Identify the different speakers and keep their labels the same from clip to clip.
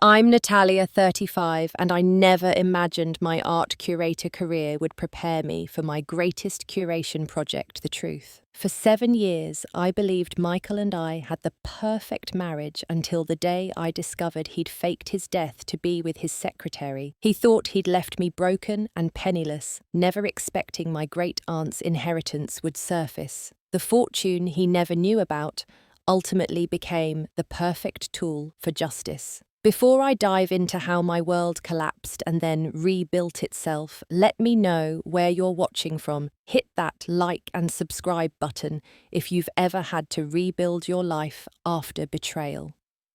Speaker 1: I'm Natalia, 35, and I never imagined my art curator career would prepare me for my greatest curation project, The Truth. For 7 years, I believed Michael and I had the perfect marriage until the day I discovered he'd faked his death to be with his secretary. He thought he'd left me broken and penniless, never expecting my great-aunt's inheritance would surface. The fortune he never knew about ultimately became the perfect tool for justice. Before I dive into how my world collapsed and then rebuilt itself, let me know where you're watching from. Hit that like and subscribe button if you've ever had to rebuild your life after betrayal.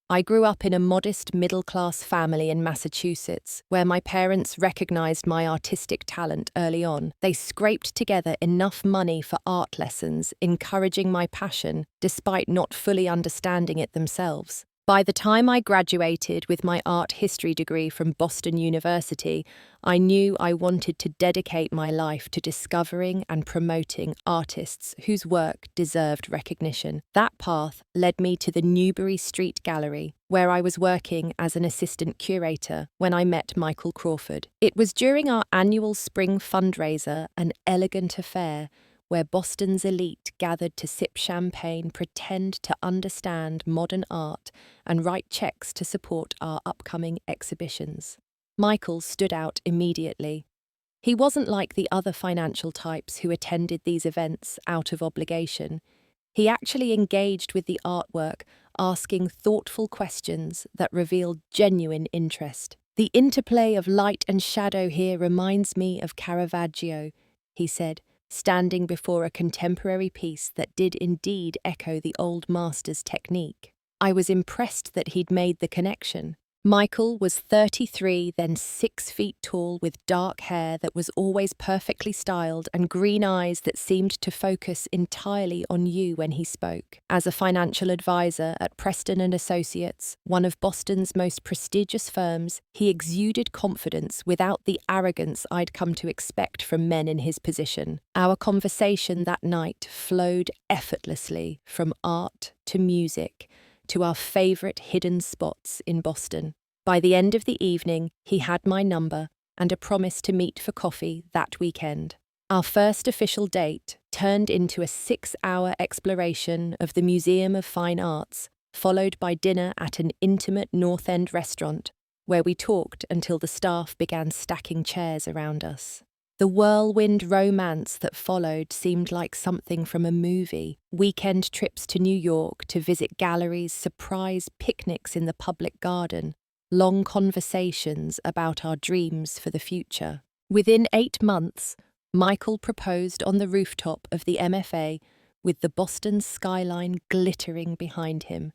Speaker 1: I grew up in a modest middle-class family in Massachusetts, where my parents recognized my artistic talent early on. They scraped together enough money for art lessons, encouraging my passion despite not fully understanding it themselves. By the time I graduated with my art history degree from Boston University, I knew I wanted to dedicate my life to discovering and promoting artists whose work deserved recognition. That path led me to the Newbury Street Gallery, where I was working as an assistant curator when I met Michael Crawford. It was during our annual spring fundraiser, an elegant affair, where Boston's elite gathered to sip champagne, pretend to understand modern art, and write checks to support our upcoming exhibitions. Michael stood out immediately. He wasn't like the other financial types who attended these events out of obligation. He actually engaged with the artwork, asking thoughtful questions that revealed genuine interest. "The interplay of light and shadow here reminds me of Caravaggio," he said, standing before a contemporary piece that did indeed echo the old master's technique. I was impressed that he'd made the connection. Michael was 33, then 6 feet tall, with dark hair that was always perfectly styled and green eyes that seemed to focus entirely on you when he spoke. As a financial advisor at Preston and Associates, one of Boston's most prestigious firms, he exuded confidence without the arrogance I'd come to expect from men in his position. Our conversation that night flowed effortlessly from art to music, to our favorite hidden spots in Boston. By the end of the evening, he had my number and a promise to meet for coffee that weekend. Our first official date turned into a 6-hour exploration of the Museum of Fine Arts, followed by dinner at an intimate North End restaurant, where we talked until the staff began stacking chairs around us. The whirlwind romance that followed seemed like something from a movie. Weekend trips to New York to visit galleries, surprise picnics in the public garden, long conversations about our dreams for the future. Within 8 months, Michael proposed on the rooftop of the MFA, with the Boston skyline glittering behind him.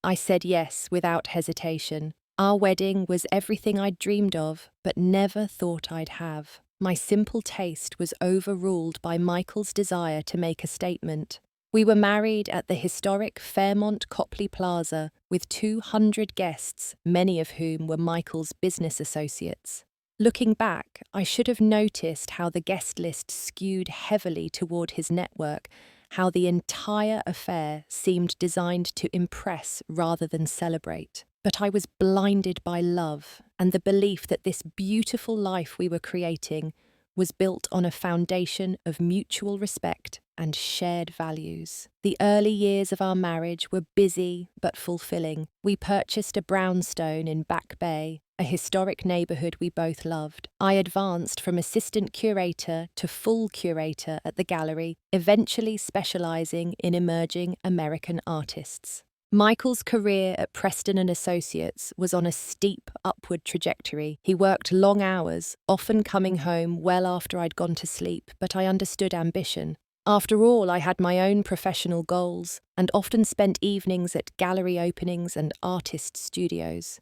Speaker 1: I said yes without hesitation. Our wedding was everything I'd dreamed of, but never thought I'd have. My simple taste was overruled by Michael's desire to make a statement. We were married at the historic Fairmont Copley Plaza with 200 guests, many of whom were Michael's business associates. Looking back, I should have noticed how the guest list skewed heavily toward his network, how the entire affair seemed designed to impress rather than celebrate. But I was blinded by love and the belief that this beautiful life we were creating was built on a foundation of mutual respect and shared values. The early years of our marriage were busy but fulfilling. We purchased a brownstone in Back Bay, a historic neighborhood we both loved. I advanced from assistant curator to full curator at the gallery, eventually specializing in emerging American artists. Michael's career at Preston and Associates was on a steep upward trajectory. He worked long hours, often coming home well after I'd gone to sleep, but I understood ambition. After all, I had my own professional goals and often spent evenings at gallery openings and artist studios.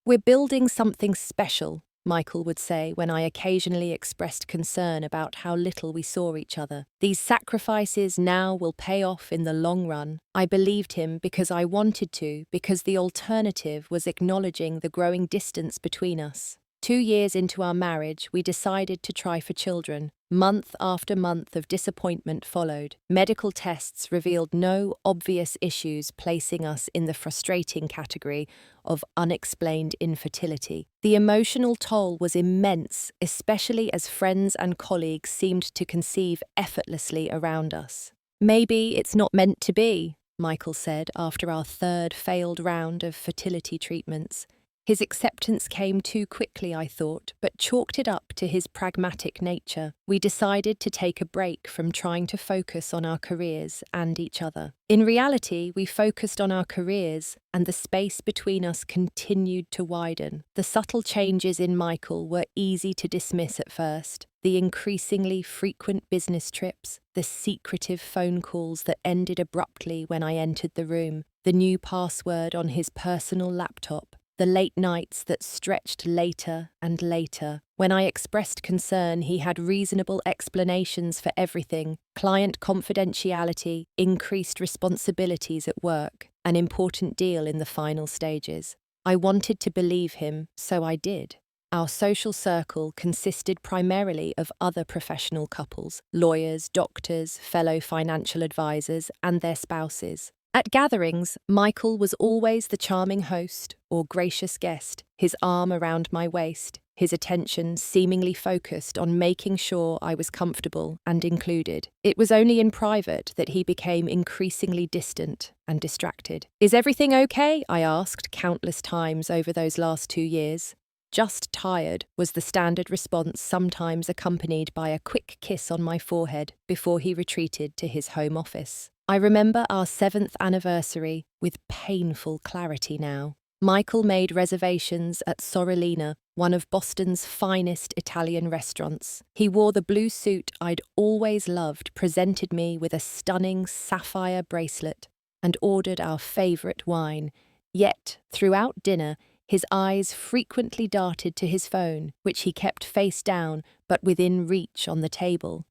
Speaker 1: "We're building something special," Michael would say when I occasionally expressed concern about how little we saw each other. "These sacrifices now will pay off in the long run." I believed him because I wanted to, because the alternative was acknowledging the growing distance between us. 2 years into our marriage, we decided to try for children. Month after month of disappointment followed. Medical tests revealed no obvious issues, placing us in the frustrating category of unexplained infertility. The emotional toll was immense, especially as friends and colleagues seemed to conceive effortlessly around us. "Maybe it's not meant to be," Michael said after our third failed round of fertility treatments. His acceptance came too quickly, I thought, but chalked it up to his pragmatic nature. We decided to take a break from trying to focus on our careers and each other. In reality, we focused on our careers, and the space between us continued to widen. The subtle changes in Michael were easy to dismiss at first. The increasingly frequent business trips, the secretive phone calls that ended abruptly when I entered the room, the new password on his personal laptop, the late nights that stretched later and later. When I expressed concern, he had reasonable explanations for everything: client confidentiality, increased responsibilities at work, an important deal in the final stages. I wanted to believe him, so I did. Our social circle consisted primarily of other professional couples, lawyers, doctors, fellow financial advisors, and their spouses. At gatherings, Michael was always the charming host or gracious guest, his arm around my waist, his attention seemingly focused on making sure I was comfortable and included. It was only in private that he became increasingly distant and distracted. "Is everything okay?" I asked countless times over those last 2 years. "Just tired," was the standard response, sometimes accompanied by a quick kiss on my forehead before he retreated to his home office. I remember our 7th anniversary with painful clarity now. Michael made reservations at Sorellina, one of Boston's finest Italian restaurants. He wore the blue suit I'd always loved, presented me with a stunning sapphire bracelet, and ordered our favourite wine. Yet, throughout dinner, his eyes frequently darted to his phone, which he kept face down but within reach on the table.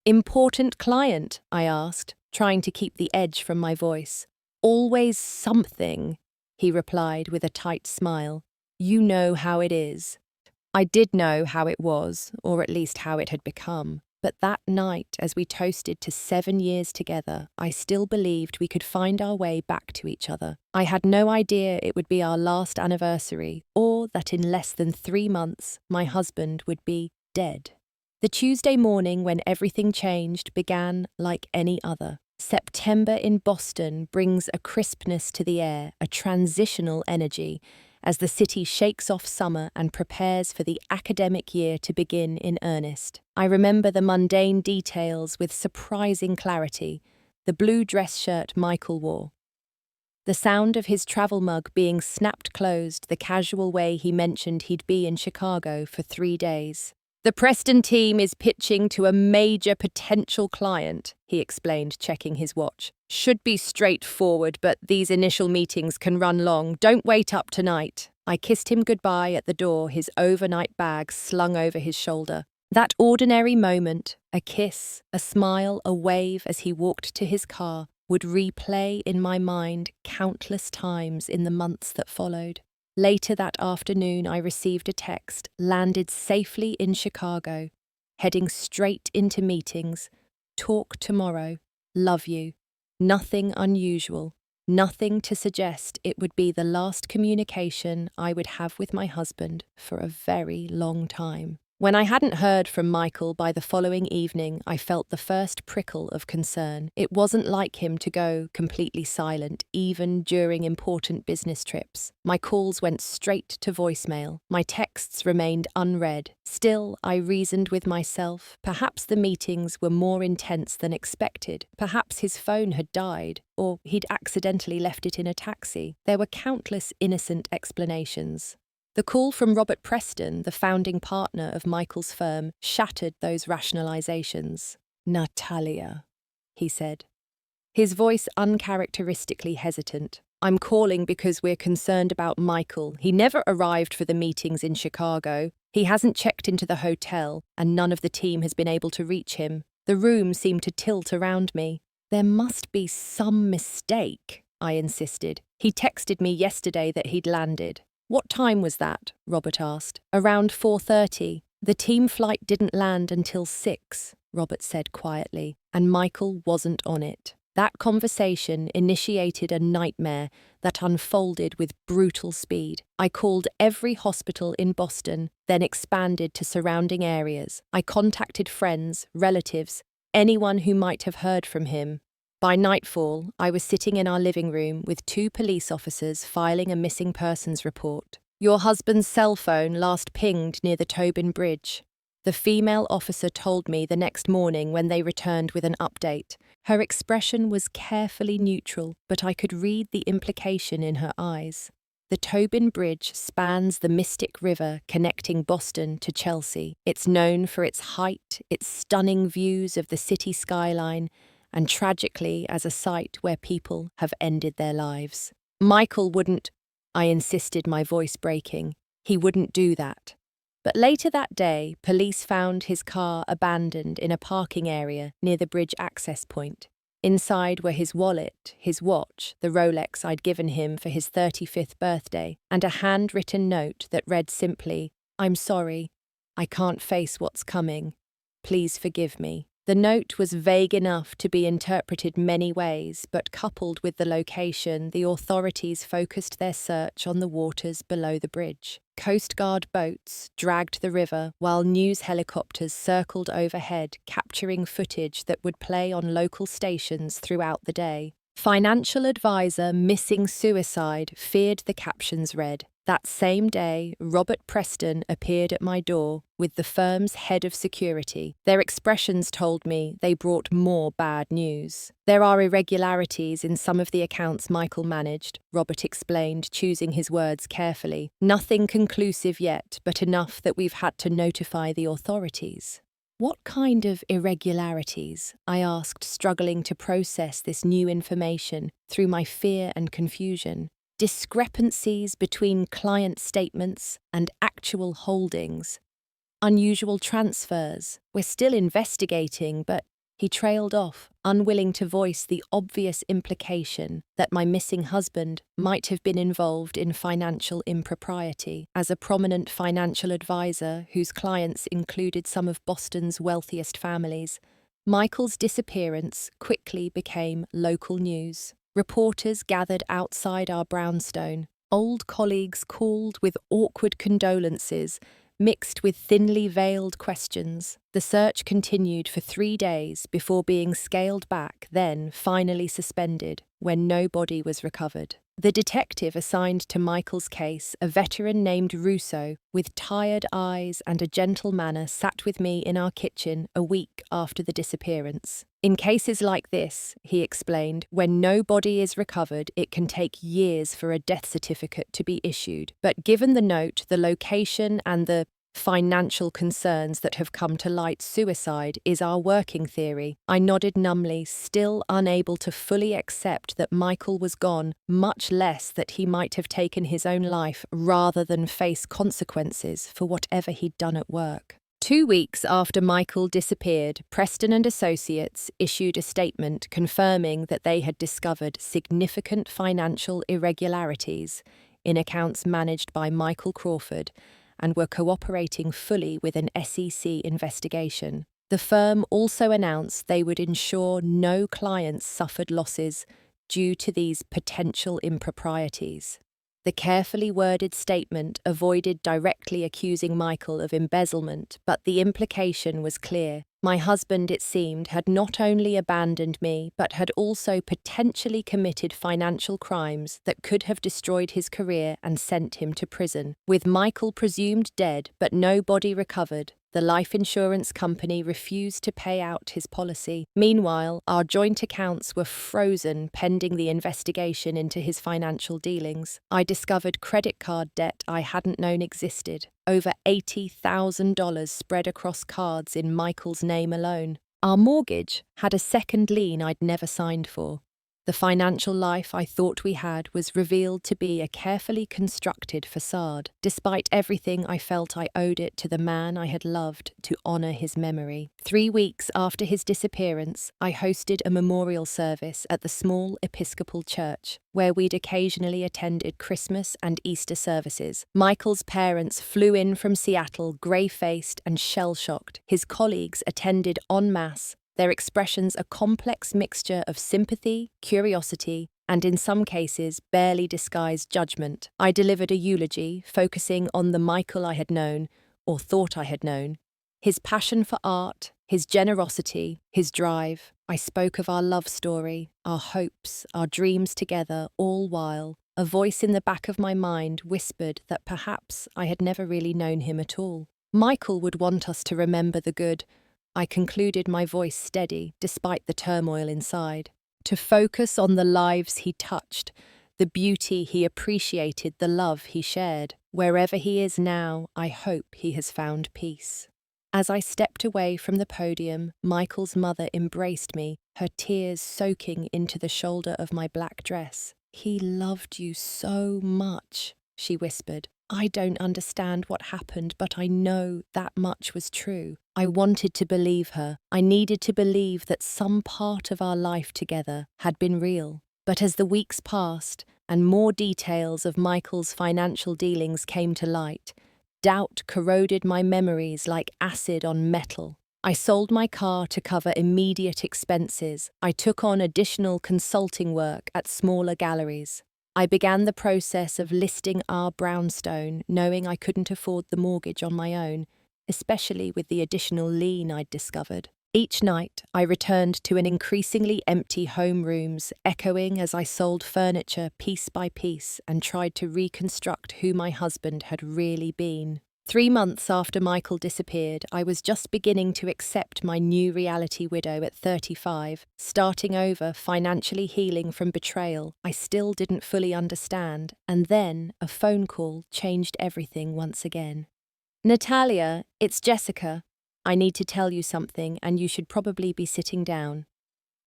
Speaker 1: "Important client?" I asked, trying to keep the edge from my voice. "Always something," he replied with a tight smile. "You know how it is." I did know how it was, or at least how it had become. But that night, as we toasted to 7 years together, I still believed we could find our way back to each other. I had no idea it would be our last anniversary, or that in less than 3 months, my husband would be dead. The Tuesday morning when everything changed began like any other. September in Boston brings a crispness to the air, a transitional energy, as the city shakes off summer and prepares for the academic year to begin in earnest. I remember the mundane details with surprising clarity: the blue dress shirt Michael wore, the sound of his travel mug being snapped closed, the casual way he mentioned he'd be in Chicago for 3 days. "The Preston team is pitching to a major potential client," he explained, checking his watch. "Should be straightforward, but these initial meetings can run long. Don't wait up tonight." I kissed him goodbye at the door, his overnight bag slung over his shoulder. That ordinary moment, a kiss, a smile, a wave as he walked to his car, would replay in my mind countless times in the months that followed. Later that afternoon, I received a text, landed safely in Chicago, heading straight into meetings. "Talk tomorrow. Love you." Nothing unusual, nothing to suggest it would be the last communication I would have with my husband for a very long time. When I hadn't heard from Michael by the following evening, I felt the first prickle of concern. It wasn't like him to go completely silent, even during important business trips. My calls went straight to voicemail. My texts remained unread. Still, I reasoned with myself. Perhaps the meetings were more intense than expected. Perhaps his phone had died, or he'd accidentally left it in a taxi. There were countless innocent explanations. The call from Robert Preston, the founding partner of Michael's firm, shattered those rationalizations. "Natalia," he said, his voice uncharacteristically hesitant. "I'm calling because we're concerned about Michael. He never arrived for the meetings in Chicago. He hasn't checked into the hotel, and none of the team has been able to reach him." The room seemed to tilt around me. "There must be some mistake," I insisted. "He texted me yesterday that he'd landed." "What time was that?" Robert asked. "Around 4:30. The team flight didn't land until 6, Robert said quietly, and Michael wasn't on it. That conversation initiated a nightmare that unfolded with brutal speed. I called every hospital in Boston, then expanded to surrounding areas. I contacted friends, relatives, anyone who might have heard from him. By nightfall, I was sitting in our living room with 2 police officers filing a missing persons report. "Your husband's cell phone last pinged near the Tobin Bridge," the female officer told me the next morning when they returned with an update. Her expression was carefully neutral, but I could read the implication in her eyes. The Tobin Bridge spans the Mystic River connecting Boston to Chelsea. It's known for its height, its stunning views of the city skyline, and tragically as a site where people have ended their lives. "Michael wouldn't," I insisted, my voice breaking. "He wouldn't do that." But later that day, police found his car abandoned in a parking area near the bridge access point. Inside were his wallet, his watch, the Rolex I'd given him for his 35th birthday, and a handwritten note that read simply, "I'm sorry. I can't face what's coming. Please forgive me." The note was vague enough to be interpreted many ways, but coupled with the location, the authorities focused their search on the waters below the bridge. Coast Guard boats dragged the river, while news helicopters circled overhead, capturing footage that would play on local stations throughout the day. "Financial advisor missing suicide," feared the captions read. That same day, Robert Preston appeared at my door with the firm's head of security. Their expressions told me they brought more bad news. "There are irregularities in some of the accounts Michael managed," Robert explained, choosing his words carefully. "Nothing conclusive yet, but enough that we've had to notify the authorities." "What kind of irregularities?" I asked, struggling to process this new information through my fear and confusion. "Discrepancies between client statements and actual holdings. Unusual transfers. We're still investigating, but..." He trailed off, unwilling to voice the obvious implication that my missing husband might have been involved in financial impropriety. As a prominent financial advisor whose clients included some of Boston's wealthiest families, Michael's disappearance quickly became local news. Reporters gathered outside our brownstone. Old colleagues called with awkward condolences, mixed with thinly veiled questions. The search continued for 3 days before being scaled back, then finally suspended, when no body was recovered. The detective assigned to Michael's case, a veteran named Russo, with tired eyes and a gentle manner, sat with me in our kitchen a week after the disappearance. "In cases like this," he explained, "when no body is recovered, it can take years for a death certificate to be issued. But given the note, the location, and the financial concerns that have come to light, suicide is our working theory." I nodded numbly, still unable to fully accept that Michael was gone, much less that he might have taken his own life rather than face consequences for whatever he'd done at work. 2 weeks after Michael disappeared, Preston and Associates issued a statement confirming that they had discovered significant financial irregularities in accounts managed by Michael Crawford and were cooperating fully with an SEC investigation. The firm also announced they would ensure no clients suffered losses due to these potential improprieties. The carefully worded statement avoided directly accusing Michael of embezzlement, but the implication was clear. My husband, it seemed, had not only abandoned me, but had also potentially committed financial crimes that could have destroyed his career and sent him to prison. With Michael presumed dead, but no body recovered, the life insurance company refused to pay out his policy. Meanwhile, our joint accounts were frozen pending the investigation into his financial dealings. I discovered credit card debt I hadn't known existed, over $80,000 spread across cards in Michael's name alone. Our mortgage had a second lien I'd never signed for. The financial life I thought we had was revealed to be a carefully constructed facade. Despite everything, I felt I owed it to the man I had loved to honor his memory. 3 weeks after his disappearance, I hosted a memorial service at the small Episcopal church, where we'd occasionally attended Christmas and Easter services. Michael's parents flew in from Seattle, grey-faced and shell-shocked. His colleagues attended en masse, their expressions a complex mixture of sympathy, curiosity, and in some cases, barely disguised judgment. I delivered a eulogy, focusing on the Michael I had known, or thought I had known, his passion for art, his generosity, his drive. I spoke of our love story, our hopes, our dreams together, all while a voice in the back of my mind whispered that perhaps I had never really known him at all. Michael would want us to remember the good. I concluded, my voice steady, despite the turmoil inside. To focus on the lives he touched, the beauty he appreciated, the love he shared. Wherever he is now, I hope he has found peace. As I stepped away from the podium, Michael's mother embraced me, her tears soaking into the shoulder of my black dress. "He loved you so much," she whispered. "I don't understand what happened, but I know that much was true." I wanted to believe her. I needed to believe that some part of our life together had been real. But as the weeks passed and more details of Michael's financial dealings came to light, doubt corroded my memories like acid on metal. I sold my car to cover immediate expenses. I took on additional consulting work at smaller galleries. I began the process of listing our brownstone, knowing I couldn't afford the mortgage on my own, especially with the additional lien I'd discovered. Each night, I returned to an increasingly empty homerooms, echoing as I sold furniture piece by piece and tried to reconstruct who my husband had really been. 3 months after Michael disappeared, I was just beginning to accept my new reality widow at 35, starting over, financially healing from betrayal I still didn't fully understand, and then a phone call changed everything once again. "Natalia, it's Jessica. I need to tell you something, and you should probably be sitting down."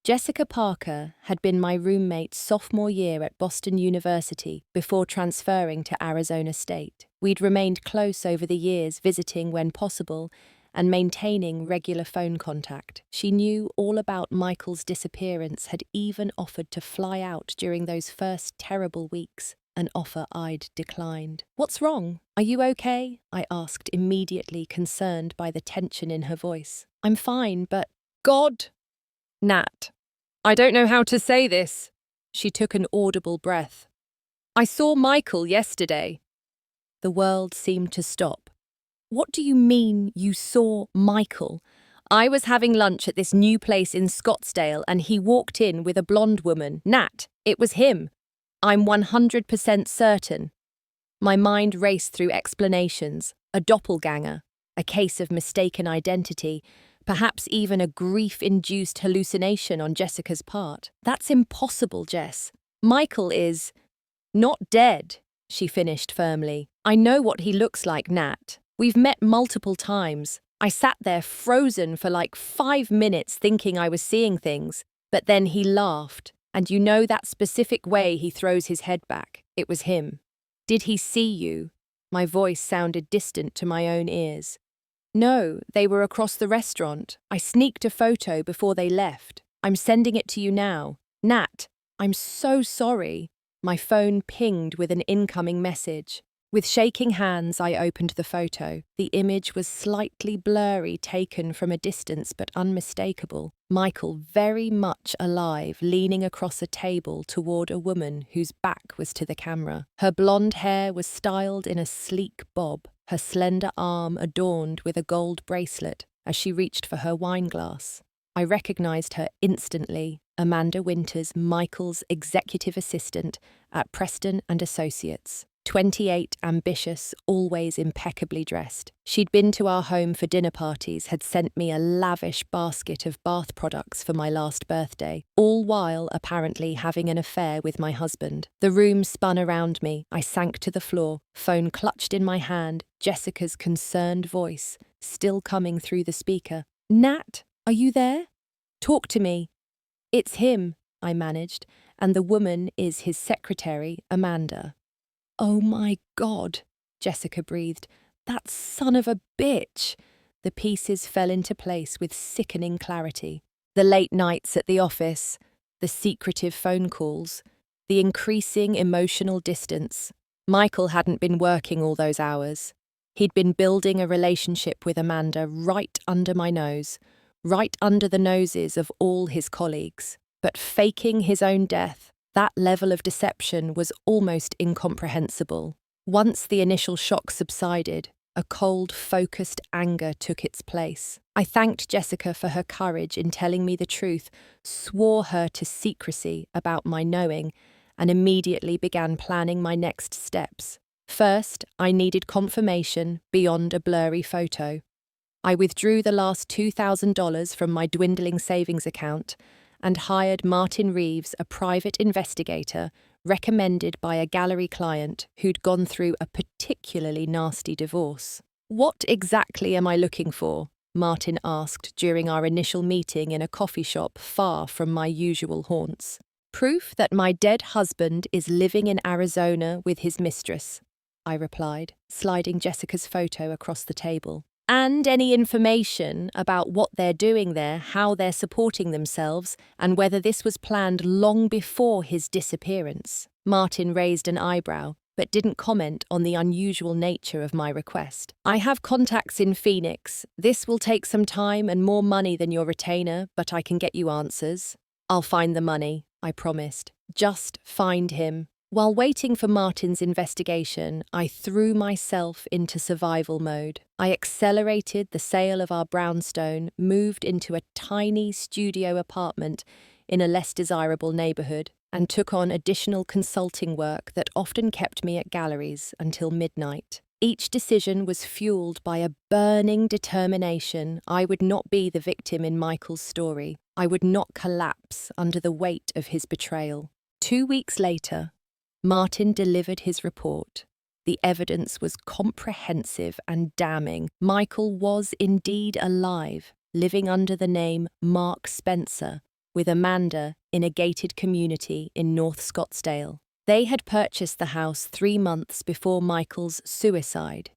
Speaker 1: Jessica Parker had been my roommate sophomore year at Boston University before transferring to Arizona State. We'd remained close over the years, visiting when possible and maintaining regular phone contact. She knew all about Michael's disappearance, had even offered to fly out during those first terrible weeks, an offer I'd declined. "What's wrong? Are you okay?" I asked, immediately concerned by the tension in her voice. "I'm fine, but—" "God! Nat, I don't know how to say this." She took an audible breath. "I saw Michael yesterday." The world seemed to stop. "What do you mean you saw Michael?" "I was having lunch at this new place in Scottsdale and he walked in with a blonde woman. Nat, it was him. I'm 100% certain." My mind raced through explanations. A doppelganger, a case of mistaken identity, perhaps even a grief-induced hallucination on Jessica's part. "That's impossible, Jess. Michael is not dead," she finished firmly. "I know what he looks like, Nat. We've met multiple times. I sat there frozen for like 5 minutes thinking I was seeing things, but then he laughed, and you know that specific way he throws his head back. It was him." "Did he see you?" My voice sounded distant to my own ears. "No, they were across the restaurant. I sneaked a photo before they left. I'm sending it to you now. Nat, I'm so sorry." My phone pinged with an incoming message. With shaking hands, I opened the photo. The image was slightly blurry, taken from a distance but unmistakable. Michael, very much alive, leaning across a table toward a woman whose back was to the camera. Her blonde hair was styled in a sleek bob, her slender arm adorned with a gold bracelet as she reached for her wine glass. I recognized her instantly. Amanda Winters, Michael's executive assistant at Preston and Associates. 28, ambitious, always impeccably dressed. She'd been to our home for dinner parties, had sent me a lavish basket of bath products for my last birthday, all while apparently having an affair with my husband. The room spun around me. I sank to the floor, phone clutched in my hand, Jessica's concerned voice still coming through the speaker. "Nat, are you there? Talk to me." "It's him," I managed, and the woman is his secretary, Amanda. "Oh my God," Jessica breathed. "That son of a bitch!" The pieces fell into place with sickening clarity. The late nights at the office, the secretive phone calls, the increasing emotional distance. Michael hadn't been working all those hours. He'd been building a relationship with Amanda right under my nose, right under the noses of all his colleagues. But faking his own death, that level of deception was almost incomprehensible. Once the initial shock subsided, a cold, focused anger took its place. I thanked Jessica for her courage in telling me the truth, swore her to secrecy about my knowing, and immediately began planning my next steps. First, I needed confirmation beyond a blurry photo. I withdrew the last $2,000 from my dwindling savings account and hired Martin Reeves, a private investigator recommended by a gallery client who'd gone through a particularly nasty divorce. "What exactly am I looking for?" Martin asked during our initial meeting in a coffee shop far from my usual haunts. "Proof that my dead husband is living in Arizona with his mistress," I replied, sliding Jessica's photo across the table. "And any information about what they're doing there, how they're supporting themselves, and whether this was planned long before his disappearance." Martin raised an eyebrow, but didn't comment on the unusual nature of my request. "I have contacts in Phoenix. This will take some time and more money than your retainer, but I can get you answers." "I'll find the money," I promised. "Just find him." While waiting for Martin's investigation, I threw myself into survival mode. I accelerated the sale of our brownstone, moved into a tiny studio apartment in a less desirable neighborhood, and took on additional consulting work that often kept me at galleries until midnight. Each decision was fueled by a burning determination I would not be the victim in Michael's story. I would not collapse under the weight of his betrayal. 2 weeks later, Martin delivered his report. The evidence was comprehensive and damning. Michael was indeed alive, living under the name Mark Spencer, with Amanda in a gated community in North Scottsdale. They had purchased the house 3 months before Michael's suicide.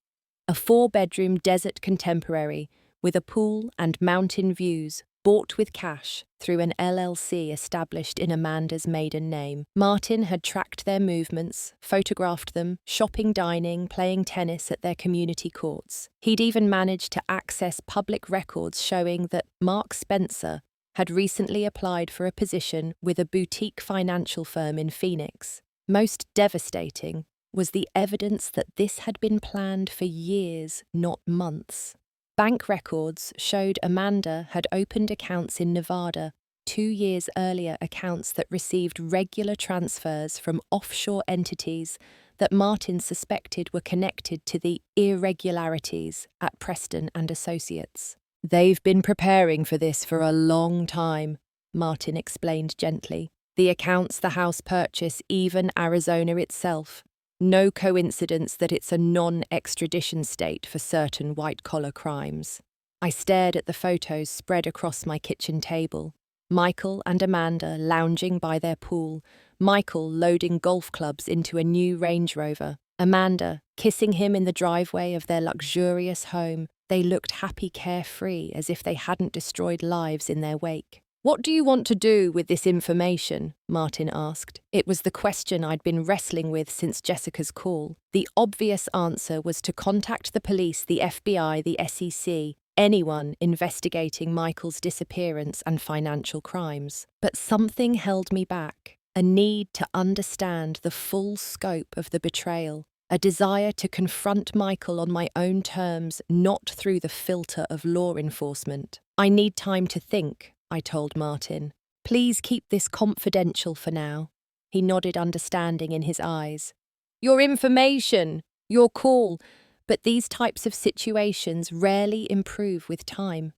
Speaker 1: A 4-bedroom desert contemporary with a pool and mountain views, bought with cash through an LLC established in Amanda's maiden name. Martin had tracked their movements, photographed them, shopping, dining, playing tennis at their community courts. He'd even managed to access public records showing that Mark Spencer had recently applied for a position with a boutique financial firm in Phoenix. Most devastating was the evidence that this had been planned for years, not months. Bank records showed Amanda had opened accounts in Nevada 2 years earlier, accounts that received regular transfers from offshore entities that Martin suspected were connected to the irregularities at Preston and Associates. "They've been preparing for this for a long time," Martin explained gently. "The accounts the house purchase, even Arizona itself. No coincidence that it's a non-extradition state for certain white-collar crimes." I stared at the photos spread across my kitchen table. Michael and Amanda lounging by their pool, Michael loading golf clubs into a new Range Rover, Amanda kissing him in the driveway of their luxurious home. They looked happy, carefree, as if they hadn't destroyed lives in their wake. "What do you want to do with this information?" Martin asked. It was the question I'd been wrestling with since Jessica's call. The obvious answer was to contact the police, the FBI, the SEC, anyone investigating Michael's disappearance and financial crimes. But something held me back, a need to understand the full scope of the betrayal, a desire to confront Michael on my own terms, not through the filter of law enforcement. "I need time to think," I told Martin. "Please keep this confidential for now." He nodded, understanding in his eyes. "Your information, your call, but these types of situations rarely improve with time."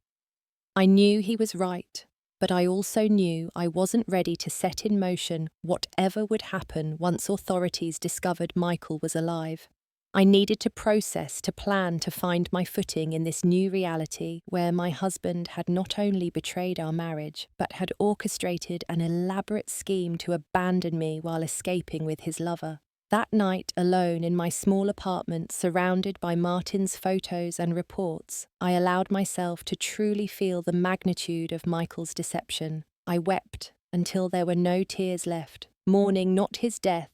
Speaker 1: I knew he was right, but I also knew I wasn't ready to set in motion whatever would happen once authorities discovered Michael was alive. I needed to process, to plan, to find my footing in this new reality where my husband had not only betrayed our marriage, but had orchestrated an elaborate scheme to abandon me while escaping with his lover. That night, alone in my small apartment, surrounded by Martin's photos and reports, I allowed myself to truly feel the magnitude of Michael's deception. I wept until there were no tears left, mourning not his death,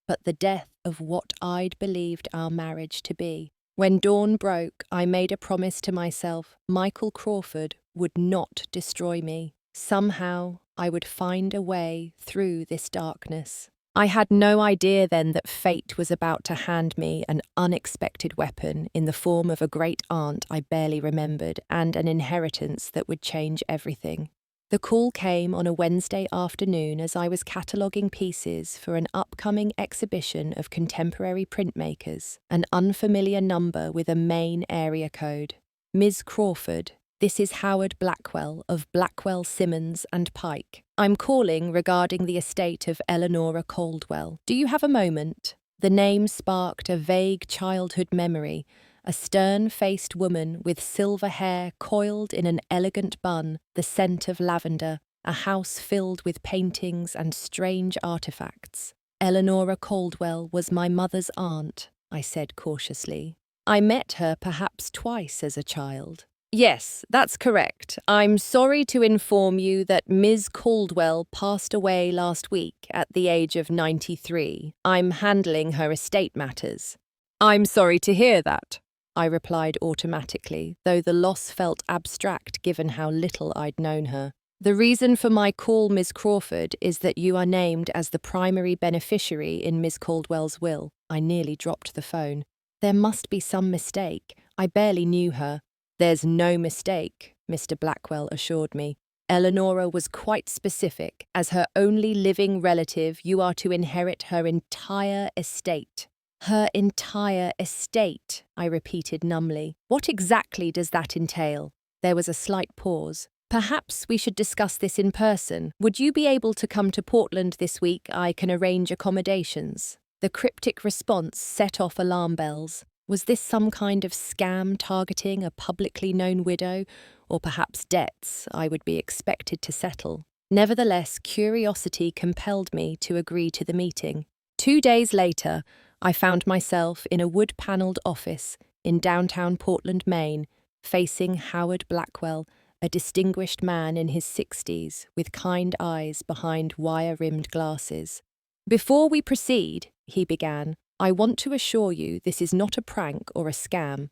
Speaker 1: but the death of what I'd believed our marriage to be. When dawn broke, I made a promise to myself Michael Crawford would not destroy me. Somehow, I would find a way through this darkness. I had no idea then that fate was about to hand me an unexpected weapon in the form of a great aunt I barely remembered and an inheritance that would change everything. The call came on a Wednesday afternoon as I was cataloguing pieces for an upcoming exhibition of contemporary printmakers, an unfamiliar number with a Maine area code. Ms. Crawford, this is Howard Blackwell of Blackwell, Simmons and Pike. I'm calling regarding the estate of Eleanora Caldwell. Do you have a moment? The name sparked a vague childhood memory, a stern-faced woman with silver hair coiled in an elegant bun, the scent of lavender, a house filled with paintings and strange artifacts. Eleanora Caldwell was my mother's aunt, I said cautiously. I met her perhaps twice as a child. Yes, that's correct. I'm sorry to inform you that Ms. Caldwell passed away last week at the age of 93. I'm handling her estate matters. I'm sorry to hear that, I replied automatically, though the loss felt abstract given how little I'd known her. The reason for my call, Ms. Crawford, is that you are named as the primary beneficiary in Ms. Caldwell's will. I nearly dropped the phone. There must be some mistake. I barely knew her. There's no mistake, Mr. Blackwell assured me. Eleanora was quite specific. As her only living relative, you are to inherit her entire estate. Her entire estate, I repeated numbly. What exactly does that entail? There was a slight pause. Perhaps we should discuss this in person. Would you be able to come to Portland this week? I can arrange accommodations. The cryptic response set off alarm bells. Was this some kind of scam targeting a publicly known widow, or perhaps debts I would be expected to settle? Nevertheless, curiosity compelled me to agree to the meeting. 2 days later, I found myself in a wood-panelled office in downtown Portland, Maine, facing Howard Blackwell, a distinguished man in his 60s with kind eyes behind wire-rimmed glasses. Before we proceed, he began, I want to assure you this is not a prank or a scam.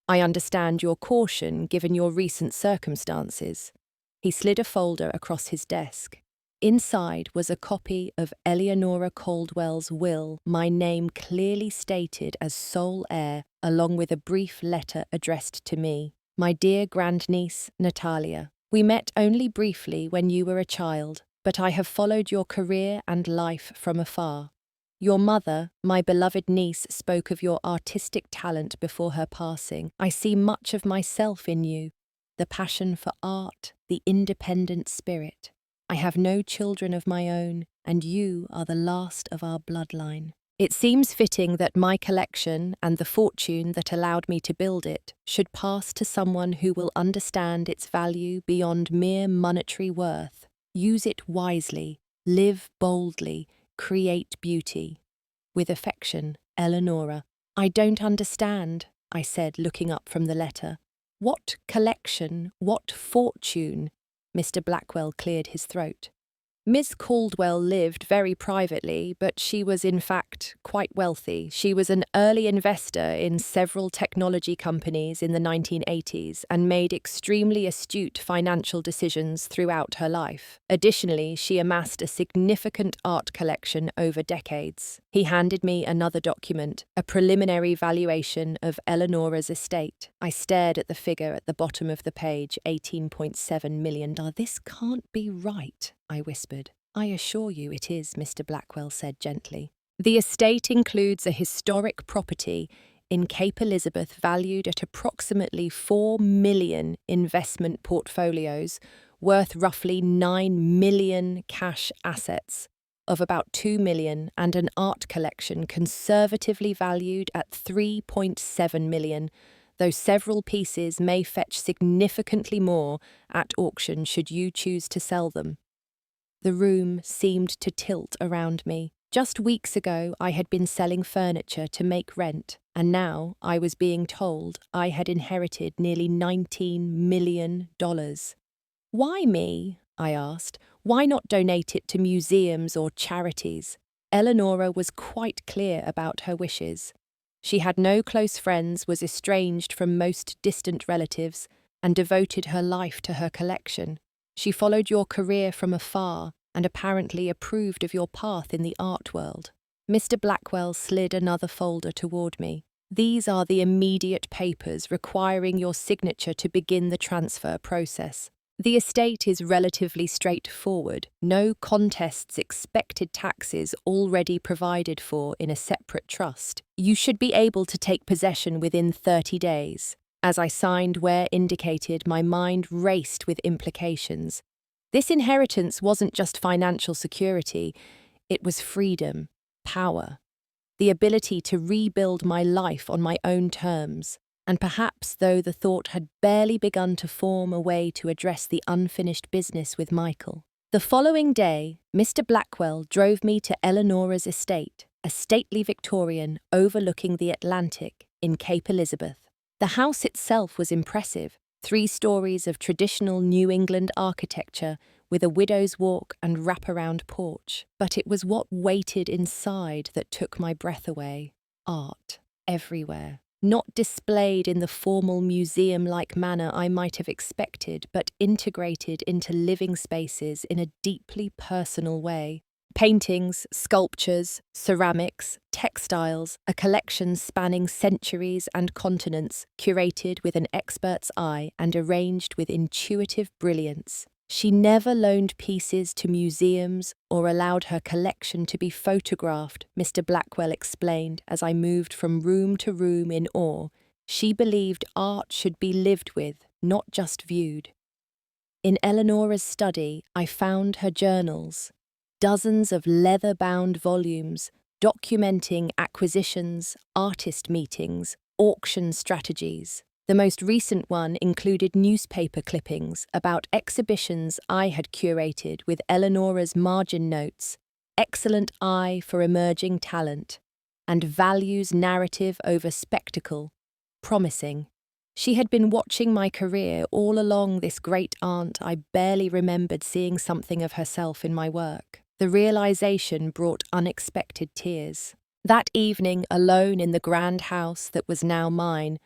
Speaker 1: I understand your caution given your recent circumstances. He slid a folder across his desk. Inside was a copy of Eleanora Caldwell's will, my name clearly stated as sole heir, along with a brief letter addressed to me. My dear grandniece, Natalia, we met only briefly when you were a child, but I have followed your career and life from afar. Your mother, my beloved niece, spoke of your artistic talent before her passing. I see much of myself in you, the passion for art, the independent spirit. I have no children of my own, and you are the last of our bloodline. It seems fitting that my collection and the fortune that allowed me to build it should pass to someone who will understand its value beyond mere monetary worth. Use it wisely, live boldly, create beauty. With affection, Eleanora. I don't understand, I said, looking up from the letter. What collection, what fortune? Mr. Blackwell cleared his throat. Miss Caldwell lived very privately, but she was in fact quite wealthy. She was an early investor in several technology companies in the 1980s and made extremely astute financial decisions throughout her life. Additionally, she amassed a significant art collection over decades. He handed me another document, a preliminary valuation of Eleanora's estate. I stared at the figure at the bottom of the page, $18.7 million. This can't be right, I whispered. I assure you it is, Mr. Blackwell said gently. The estate includes a historic property in Cape Elizabeth valued at approximately 4 million investment portfolios, worth roughly 9 million cash assets, of about 2 million and an art collection conservatively valued at 3.7 million, though several pieces may fetch significantly more at auction should you choose to sell them. The room seemed to tilt around me. Just weeks ago, I had been selling furniture to make rent, and now I was being told I had inherited nearly $19 million. Why me? I asked. Why not donate it to museums or charities? Eleonora was quite clear about her wishes. She had no close friends, was estranged from most distant relatives, and devoted her life to her collection. She followed your career from afar and apparently approved of your path in the art world. Mr. Blackwell slid another folder toward me. These are the immediate papers requiring your signature to begin the transfer process. The estate is relatively straightforward, no contests, expected taxes already provided for in a separate trust. You should be able to take possession within 30 days. As I signed where indicated, my mind raced with implications. This inheritance wasn't just financial security, it was freedom, power, the ability to rebuild my life on my own terms. And perhaps, though the thought had barely begun to form a way to address the unfinished business with Michael. The following day, Mr. Blackwell drove me to Eleonora's estate, a stately Victorian overlooking the Atlantic in Cape Elizabeth. The house itself was impressive, 3 stories of traditional New England architecture with a widow's walk and wraparound porch. But it was what waited inside that took my breath away. Art, everywhere. Not displayed in the formal museum-like manner I might have expected, but integrated into living spaces in a deeply personal way. Paintings, sculptures, ceramics, textiles, a collection spanning centuries and continents, curated with an expert's eye and arranged with intuitive brilliance. She never loaned pieces to museums or allowed her collection to be photographed, Mr. Blackwell explained as I moved from room to room in awe. She believed art should be lived with, not just viewed. In Eleonora's study, I found her journals, dozens of leather-bound volumes documenting acquisitions, artist meetings, auction strategies. The most recent one included newspaper clippings about exhibitions I had curated with Eleonora's margin notes, excellent eye for emerging talent, and values narrative over spectacle, promising. She had been watching my career all along, this great aunt. I barely remembered seeing something of herself in my work. The realization brought unexpected tears. That evening, alone in the grand house that was now mine,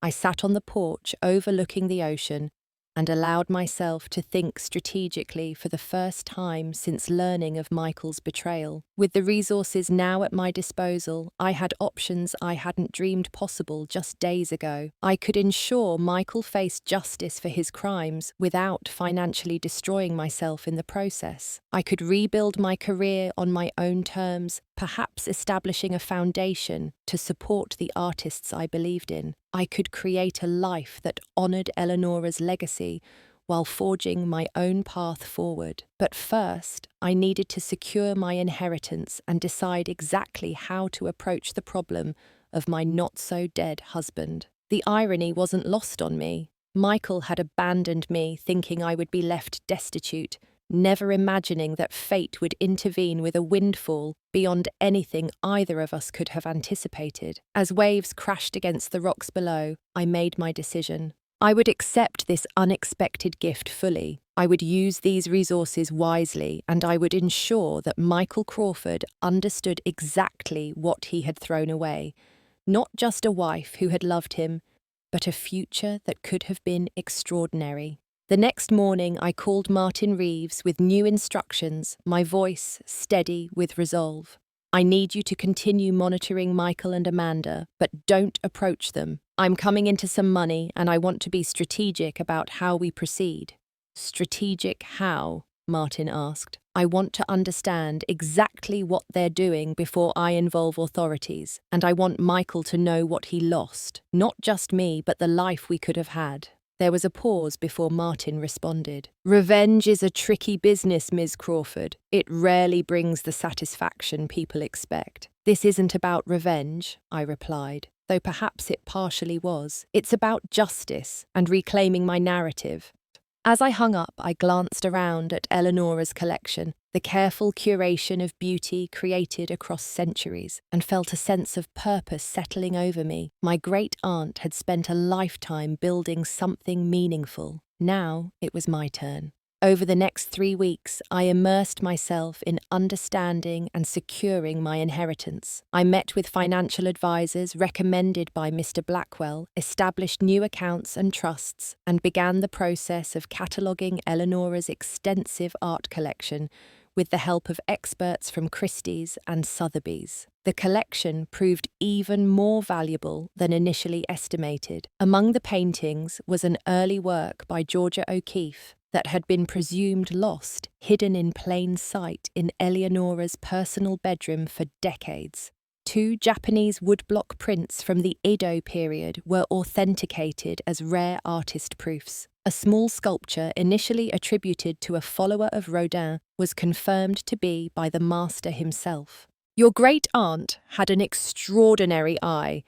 Speaker 1: I sat on the porch overlooking the ocean and allowed myself to think strategically for the first time since learning of Michael's betrayal. With the resources now at my disposal, I had options I hadn't dreamed possible just days ago. I could ensure Michael faced justice for his crimes without financially destroying myself in the process. I could rebuild my career on my own terms, perhaps establishing a foundation to support the artists I believed in. I could create a life that honored Eleonora's legacy while forging my own path forward. But first, I needed to secure my inheritance and decide exactly how to approach the problem of my not-so-dead husband. The irony wasn't lost on me. Michael had abandoned me, thinking I would be left destitute, never imagining that fate would intervene with a windfall beyond anything either of us could have anticipated. As waves crashed against the rocks below, I made my decision. I would accept this unexpected gift fully. I would use these resources wisely, and I would ensure that Michael Crawford understood exactly what he had thrown away. Not just a wife who had loved him, but a future that could have been extraordinary. The next morning, I called Martin Reeves with new instructions, my voice steady with resolve. I need you to continue monitoring Michael and Amanda, but don't approach them. I'm coming into some money, and I want to be strategic about how we proceed. Strategic how? Martin asked. I want to understand exactly what they're doing before I involve authorities, and I want Michael to know what he lost. Not just me, but the life we could have had. There was a pause before Martin responded. Revenge is a tricky business, Ms. Crawford. It rarely brings the satisfaction people expect. This isn't about revenge, I replied, though perhaps it partially was. It's about justice and reclaiming my narrative. As I hung up, I glanced around at Eleanora's collection, the careful curation of beauty created across centuries, and felt a sense of purpose settling over me. My great-aunt had spent a lifetime building something meaningful. Now it was my turn. Over the next 3 weeks, I immersed myself in understanding and securing my inheritance. I met with financial advisors recommended by Mr. Blackwell, established new accounts and trusts, and began the process of cataloguing Eleanora's extensive art collection with the help of experts from Christie's and Sotheby's. The collection proved even more valuable than initially estimated. Among the paintings was an early work by Georgia O'Keeffe that had been presumed lost, hidden in plain sight in Eleanora's personal bedroom for decades. 2 Japanese woodblock prints from the Edo period were authenticated as rare artist proofs. A small sculpture initially attributed to a follower of Rodin was confirmed to be by the master himself. Your great-aunt had an extraordinary eye,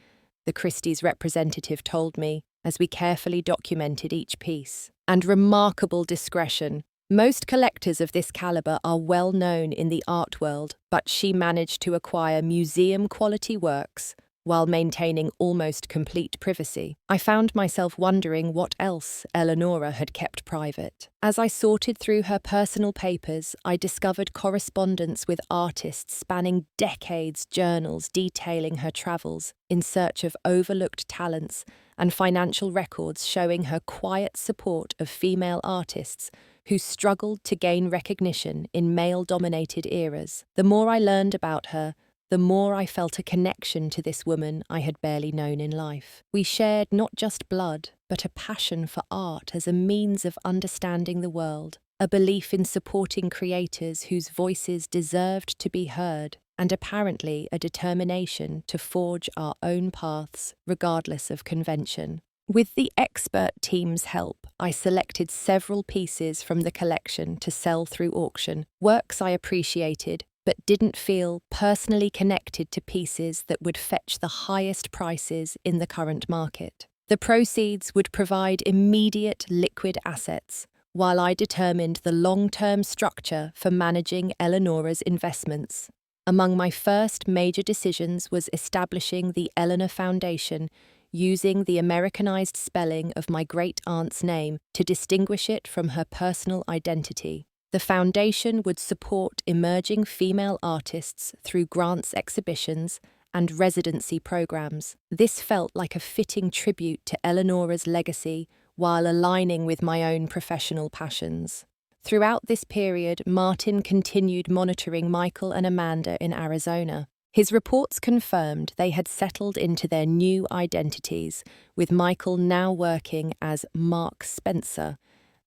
Speaker 1: the Christie's representative told me, as we carefully documented each piece. And remarkable discretion. Most collectors of this caliber are well known in the art world, but she managed to acquire museum-quality works while maintaining almost complete privacy. I found myself wondering what else Eleanora had kept private. As I sorted through her personal papers, I discovered correspondence with artists spanning decades, journals detailing her travels in search of overlooked talents, and financial records showing her quiet support of female artists who struggled to gain recognition in male-dominated eras. The more I learned about her, the more I felt a connection to this woman I had barely known in life. We shared not just blood, but a passion for art as a means of understanding the world, a belief in supporting creators whose voices deserved to be heard, and apparently a determination to forge our own paths regardless of convention. With the expert team's help, I selected several pieces from the collection to sell through auction, works I appreciated but didn't feel personally connected to pieces that would fetch the highest prices in the current market. The proceeds would provide immediate liquid assets, while I determined the long-term structure for managing Eleanora's investments. Among my first major decisions was establishing the Eleanor Foundation, using the Americanized spelling of my great-aunt's name to distinguish it from her personal identity. The foundation would support emerging female artists through grants, exhibitions, and residency programs. This felt like a fitting tribute to Eleanora's legacy while aligning with my own professional passions. Throughout this period, Martin continued monitoring Michael and Amanda in Arizona. His reports confirmed they had settled into their new identities, with Michael now working as Mark Spencer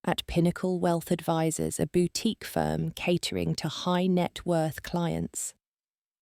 Speaker 1: at Pinnacle Wealth Advisors, a boutique firm catering to high-net-worth clients.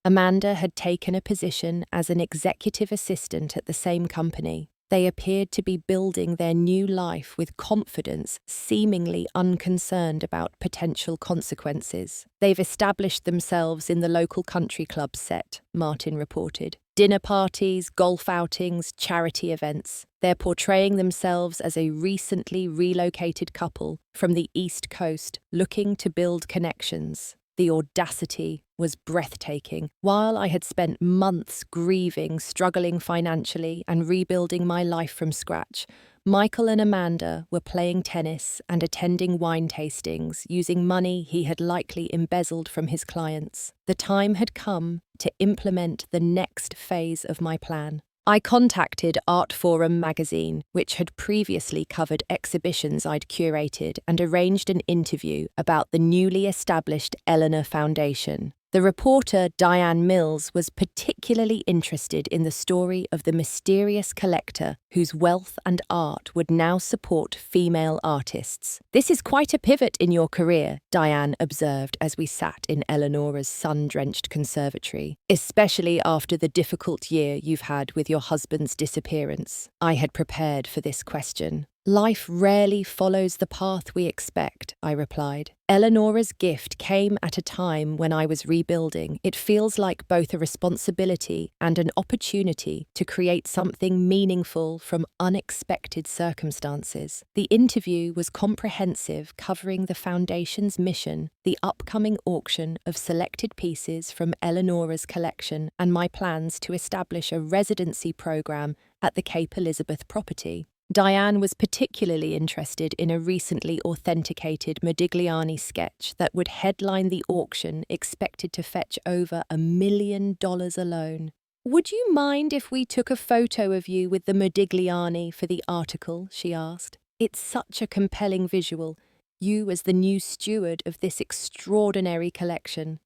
Speaker 1: Amanda had taken a position as an executive assistant at the same company. They appeared to be building their new life with confidence, seemingly unconcerned about potential consequences. They've established themselves in the local country club set, Martin reported. Dinner parties, golf outings, charity events. They're portraying themselves as a recently relocated couple from the East Coast looking to build connections. The audacity was breathtaking. While I had spent months grieving, struggling financially, and rebuilding my life from scratch, Michael and Amanda were playing tennis and attending wine tastings using money he had likely embezzled from his clients. The time had come to implement the next phase of my plan. I contacted Art Forum magazine, which had previously covered exhibitions I'd curated, and arranged an interview about the newly established Eleanor Foundation. The reporter, Diane Mills, was particularly interested in the story of the mysterious collector whose wealth and art would now support female artists. "This is quite a pivot in your career," Diane observed as we sat in Eleanora's sun-drenched conservatory, "especially after the difficult year you've had with your husband's disappearance." I had prepared for this question. Life rarely follows the path we expect, I replied. Eleanora's gift came at a time when I was rebuilding. It feels like both a responsibility and an opportunity to create something meaningful from unexpected circumstances. The interview was comprehensive, covering the Foundation's mission, the upcoming auction of selected pieces from Eleanora's collection, and my plans to establish a residency program at the Cape Elizabeth property. Diane was particularly interested in a recently authenticated Modigliani sketch that would headline the auction, expected to fetch over $1 million alone. "Would you mind if we took a photo of you with the Modigliani for the article?" she asked. "It's such a compelling visual, you as the new steward of this extraordinary collection."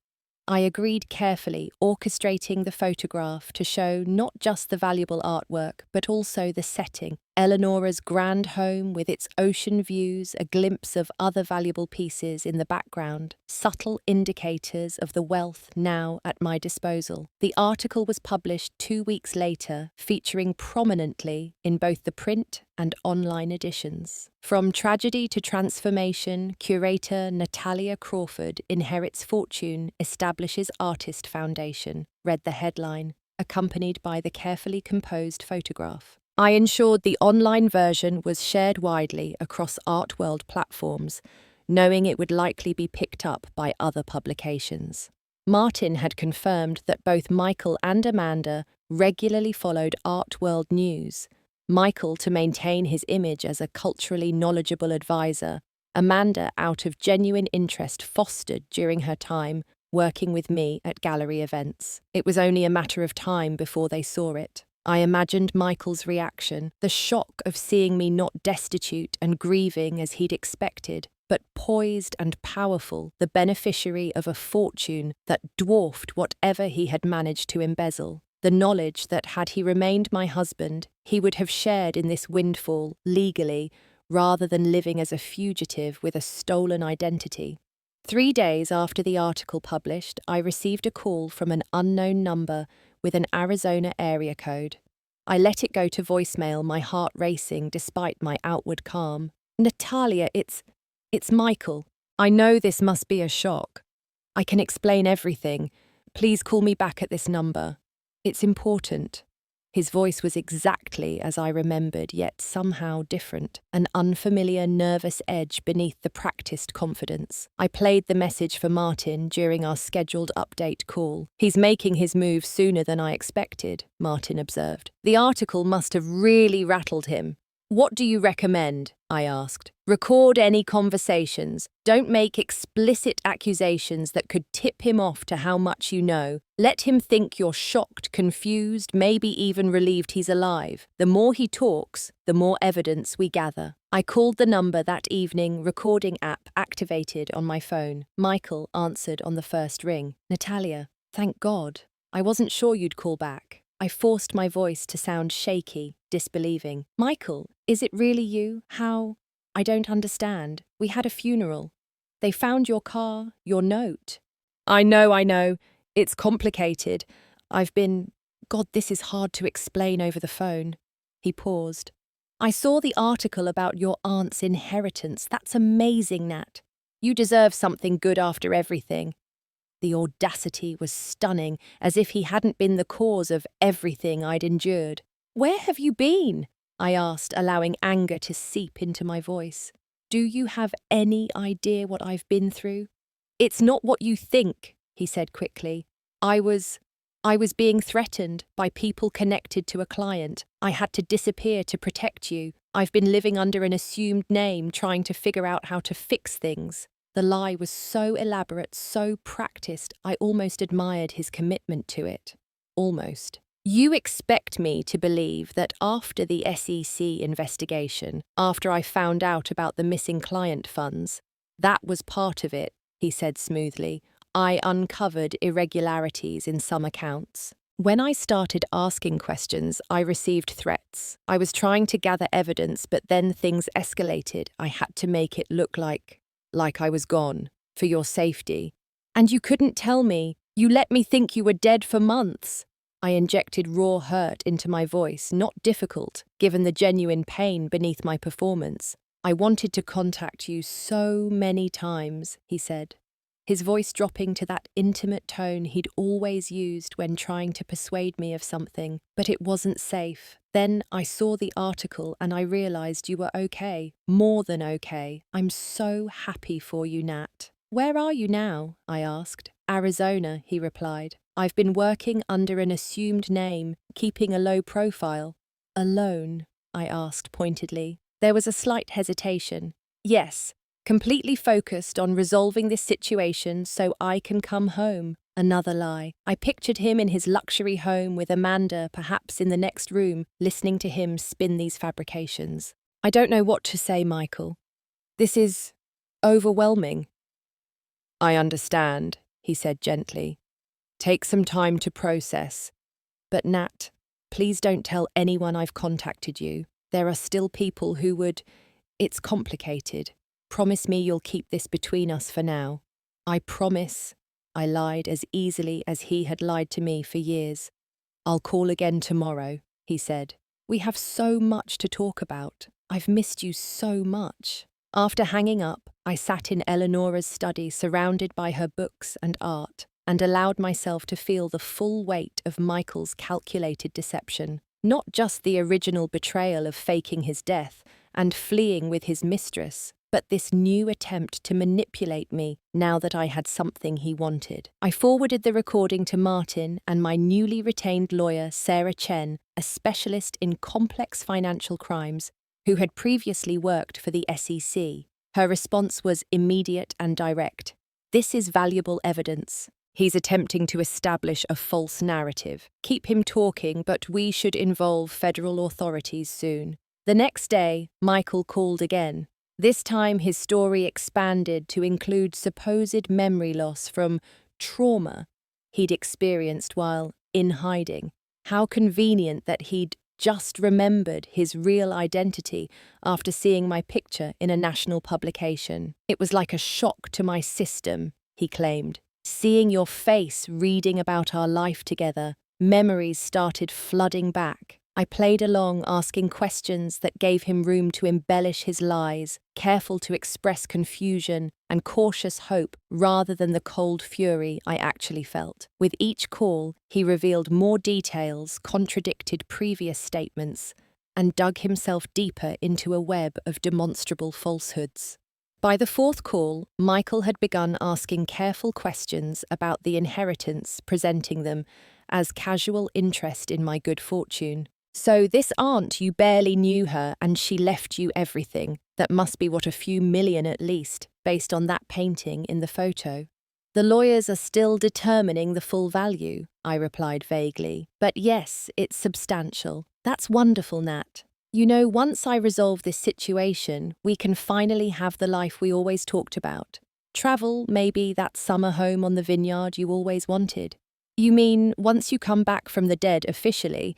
Speaker 1: I agreed carefully, orchestrating the photograph to show not just the valuable artwork, but also the setting. Eleanora's grand home with its ocean views, a glimpse of other valuable pieces in the background, subtle indicators of the wealth now at my disposal. The article was published 2 weeks later, featuring prominently in both the print and online editions. From tragedy to transformation, curator Natalia Crawford inherits fortune, establishes artist foundation, read the headline, accompanied by the carefully composed photograph. I ensured the online version was shared widely across Art World platforms, knowing it would likely be picked up by other publications. Martin had confirmed that both Michael and Amanda regularly followed Art World news, Michael to maintain his image as a culturally knowledgeable advisor, Amanda out of genuine interest fostered during her time working with me at gallery events. It was only a matter of time before they saw it. I imagined Michael's reaction, the shock of seeing me not destitute and grieving as he'd expected, but poised and powerful, the beneficiary of a fortune that dwarfed whatever he had managed to embezzle. The knowledge that had he remained my husband, he would have shared in this windfall legally, rather than living as a fugitive with a stolen identity. 3 days after the article published, I received a call from an unknown number with an Arizona area code. I let it go to voicemail, my heart racing despite my outward calm. "Natalia, it's Michael. I know this must be a shock. I can explain everything. Please call me back at this number. It's important." His voice was exactly as I remembered, yet somehow different, an unfamiliar, nervous edge beneath the practiced confidence. I played the message for Martin during our scheduled update call. "He's making his move sooner than I expected," Martin observed. "The article must have really rattled him." "What do you recommend?" I asked. "Record any conversations. Don't make explicit accusations that could tip him off to how much you know. Let him think you're shocked, confused, maybe even relieved he's alive. The more he talks, the more evidence we gather." I called the number that evening, recording app activated on my phone. Michael answered on the first ring. "Natalia, thank God. I wasn't sure you'd call back." I forced my voice to sound shaky, disbelieving. "Michael, is it really you? How? I don't understand. We had a funeral. They found your car, your note." I know. It's complicated. God, this is hard to explain over the phone." He paused. "I saw the article about your aunt's inheritance. That's amazing, Nat. You deserve something good after everything." The audacity was stunning, as if he hadn't been the cause of everything I'd endured. "Where have you been?" I asked, allowing anger to seep into my voice. "Do you have any idea what I've been through?" "It's not what you think," he said quickly. I was being threatened by people connected to a client. I had to disappear to protect you. I've been living under an assumed name, trying to figure out how to fix things." The lie was so elaborate, so practiced, I almost admired his commitment to it. Almost. "You expect me to believe that after the SEC investigation, after I found out about the missing client funds, that was part of it," he said smoothly. "I uncovered irregularities in some accounts." When I started asking questions, I received threats. I was trying to gather evidence, but then things escalated. I had to make it look like I was gone, for your safety. "And you couldn't tell me. You let me think you were dead for months." I injected raw hurt into my voice, not difficult, given the genuine pain beneath my performance. I wanted to contact you so many times, he said, his voice dropping to that intimate tone he'd always used when trying to persuade me of something, but it wasn't safe. Then I saw the article and I realized you were okay, more than okay. I'm so happy for you, Nat. Where are you now? I asked. Arizona, he replied. I've been working under an assumed name, keeping a low profile. Alone? I asked pointedly. There was a slight hesitation. Yes, completely focused on resolving this situation so I can come home. Another lie. I pictured him in his luxury home with Amanda perhaps in the next room, listening to him spin these fabrications. I don't know what to say, Michael. This is overwhelming. I understand, he said gently. Take some time to process. But Nat, please don't tell anyone I've contacted you. There are still people who would... It's complicated. Promise me you'll keep this between us for now. I promise. I lied as easily as he had lied to me for years. I'll call again tomorrow, he said. We have so much to talk about. I've missed you so much. After hanging up, I sat in Eleonora's study surrounded by her books and art, and allowed myself to feel the full weight of Michael's calculated deception. Not just the original betrayal of faking his death and fleeing with his mistress, but this new attempt to manipulate me now that I had something he wanted. I forwarded the recording to Martin and my newly retained lawyer, Sarah Chen, a specialist in complex financial crimes, who had previously worked for the SEC. Her response was immediate and direct. This is valuable evidence. He's attempting to establish a false narrative. Keep him talking, but we should involve federal authorities soon. The next day, Michael called again. This time his story expanded to include supposed memory loss from trauma he'd experienced while in hiding. How convenient that he'd just remembered his real identity after seeing my picture in a national publication. It was like a shock to my system, he claimed. Seeing your face reading about our life together, memories started flooding back. I played along, asking questions that gave him room to embellish his lies, careful to express confusion and cautious hope rather than the cold fury I actually felt. With each call, he revealed more details, contradicted previous statements, and dug himself deeper into a web of demonstrable falsehoods. By the fourth call, Michael had begun asking careful questions about the inheritance, presenting them as casual interest in my good fortune. So this aunt, you barely knew her and she left you everything. That must be what, a few million at least, based on that painting in the photo. The lawyers are still determining the full value, I replied vaguely. But yes, it's substantial. That's wonderful, Nat. You know, once I resolve this situation, we can finally have the life we always talked about. Travel, maybe that summer home on the vineyard you always wanted. You mean once you come back from the dead officially?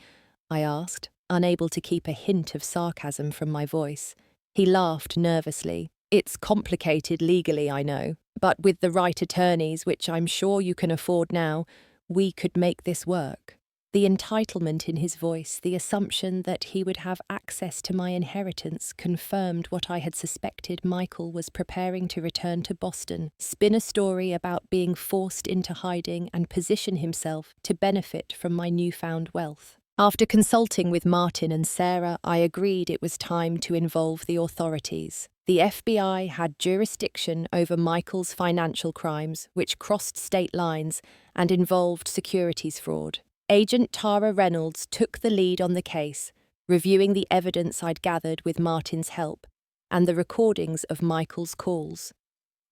Speaker 1: I asked, unable to keep a hint of sarcasm from my voice. He laughed nervously. It's complicated legally, I know, but with the right attorneys, which I'm sure you can afford now, we could make this work. The entitlement in his voice, the assumption that he would have access to my inheritance, confirmed what I had suspected. Michael was preparing to return to Boston, spin a story about being forced into hiding and position himself to benefit from my newfound wealth. After consulting with Martin and Sarah, I agreed it was time to involve the authorities. The FBI had jurisdiction over Michael's financial crimes, which crossed state lines and involved securities fraud. Agent Tara Reynolds took the lead on the case, reviewing the evidence I'd gathered with Martin's help and the recordings of Michael's calls.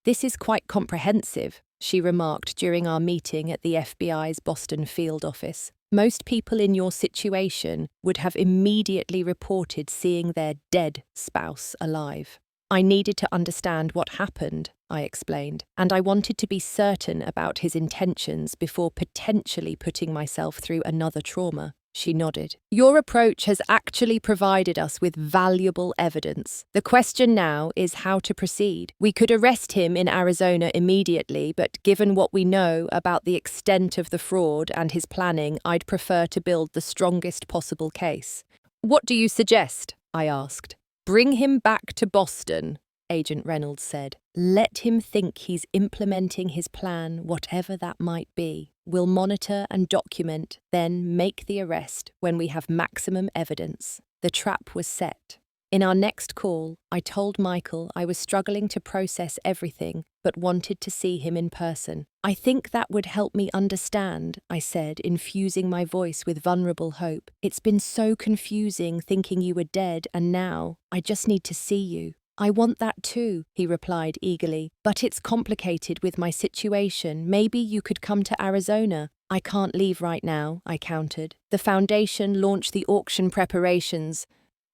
Speaker 1: This is quite comprehensive, she remarked during our meeting at the FBI's Boston field office. Most people in your situation would have immediately reported seeing their dead spouse alive. I needed to understand what happened, I explained, and I wanted to be certain about his intentions before potentially putting myself through another trauma. She nodded. Your approach has actually provided us with valuable evidence. The question now is how to proceed. We could arrest him in Arizona immediately, but given what we know about the extent of the fraud and his planning, I'd prefer to build the strongest possible case. What do you suggest? I asked. Bring him back to Boston, Agent Reynolds said. Let him think he's implementing his plan, whatever that might be. We'll monitor and document, then make the arrest when we have maximum evidence. The trap was set. In our next call, I told Michael I was struggling to process everything, but wanted to see him in person. I think that would help me understand, I said, infusing my voice with vulnerable hope. It's been so confusing thinking you were dead, and now I just need to see you. I want that too, he replied eagerly, but it's complicated with my situation. Maybe you could come to Arizona. I can't leave right now, I countered. The foundation launched the auction preparations,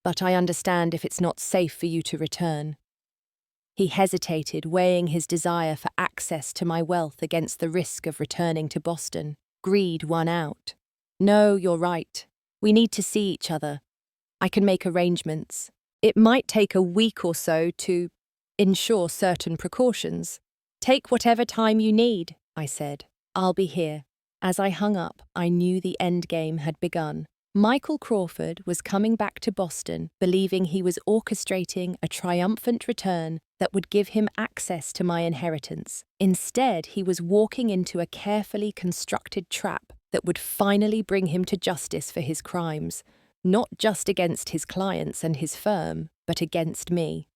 Speaker 1: but I understand if it's not safe for you to return. He hesitated, weighing his desire for access to my wealth against the risk of returning to Boston. Greed won out. No, you're right. We need to see each other. I can make arrangements. It might take a week or so to ensure certain precautions. Take whatever time you need, I said. I'll be here. As I hung up, I knew the endgame had begun. Michael Crawford was coming back to Boston, believing he was orchestrating a triumphant return that would give him access to my inheritance. Instead, he was walking into a carefully constructed trap that would finally bring him to justice for his crimes. Not just against his clients and his firm, but against me.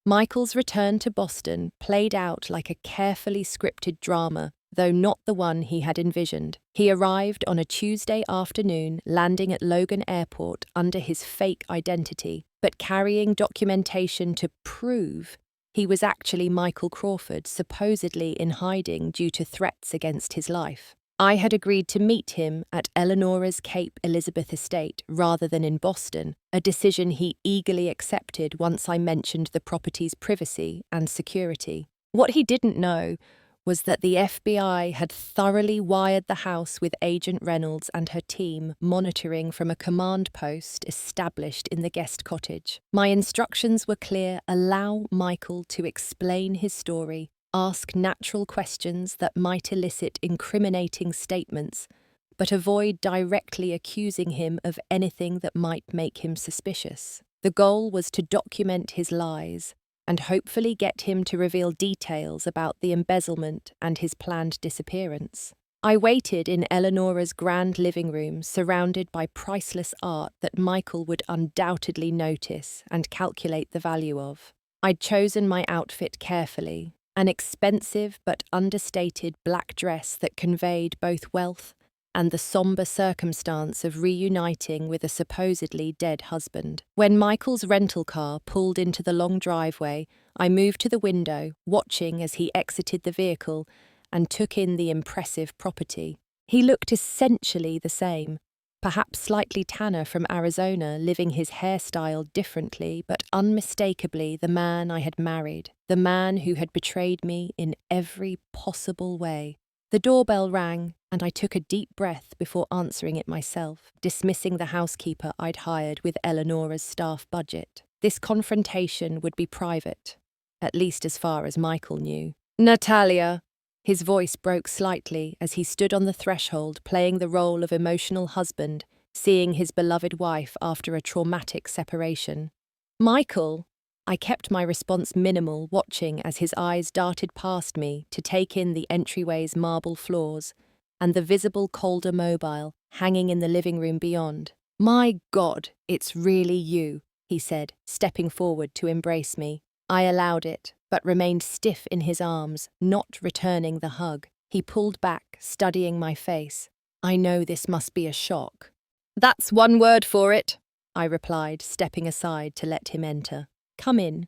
Speaker 1: Michael's return to Boston played out like a carefully scripted drama, though not the one he had envisioned. He arrived on a Tuesday afternoon, landing at Logan Airport under his fake identity, but carrying documentation to prove he was actually Michael Crawford, supposedly in hiding due to threats against his life. I had agreed to meet him at Eleanora's Cape Elizabeth estate rather than in Boston, a decision he eagerly accepted once I mentioned the property's privacy and security. What he didn't know was that the FBI had thoroughly wired the house with Agent Reynolds and her team, monitoring from a command post established in the guest cottage. My instructions were clear: allow Michael to explain his story, ask natural questions that might elicit incriminating statements, but avoid directly accusing him of anything that might make him suspicious. The goal was to document his lies and hopefully get him to reveal details about the embezzlement and his planned disappearance. I waited in Eleanora's grand living room, surrounded by priceless art that Michael would undoubtedly notice and calculate the value of. I'd chosen my outfit carefully, an expensive but understated black dress that conveyed both wealth and the somber circumstance of reuniting with a supposedly dead husband. When Michael's rental car pulled into the long driveway, I moved to the window, watching as he exited the vehicle and took in the impressive property. He looked essentially the same, perhaps slightly tanner from Arizona, living his hairstyle differently, but unmistakably the man I had married, the man who had betrayed me in every possible way. The doorbell rang, and I took a deep breath before answering it myself, dismissing the housekeeper I'd hired with Eleanora's staff budget. This confrontation would be private, at least as far as Michael knew. Natalia! His voice broke slightly as he stood on the threshold, playing the role of emotional husband, seeing his beloved wife after a traumatic separation. Michael! I kept my response minimal, watching as his eyes darted past me to take in the entryway's marble floors and the visible Calder mobile hanging in the living room beyond. My God, it's really you, he said, stepping forward to embrace me. I allowed it, but remained stiff in his arms, not returning the hug. He pulled back, studying my face. I know this must be a shock. That's one word for it, I replied, stepping aside to let him enter. Come in.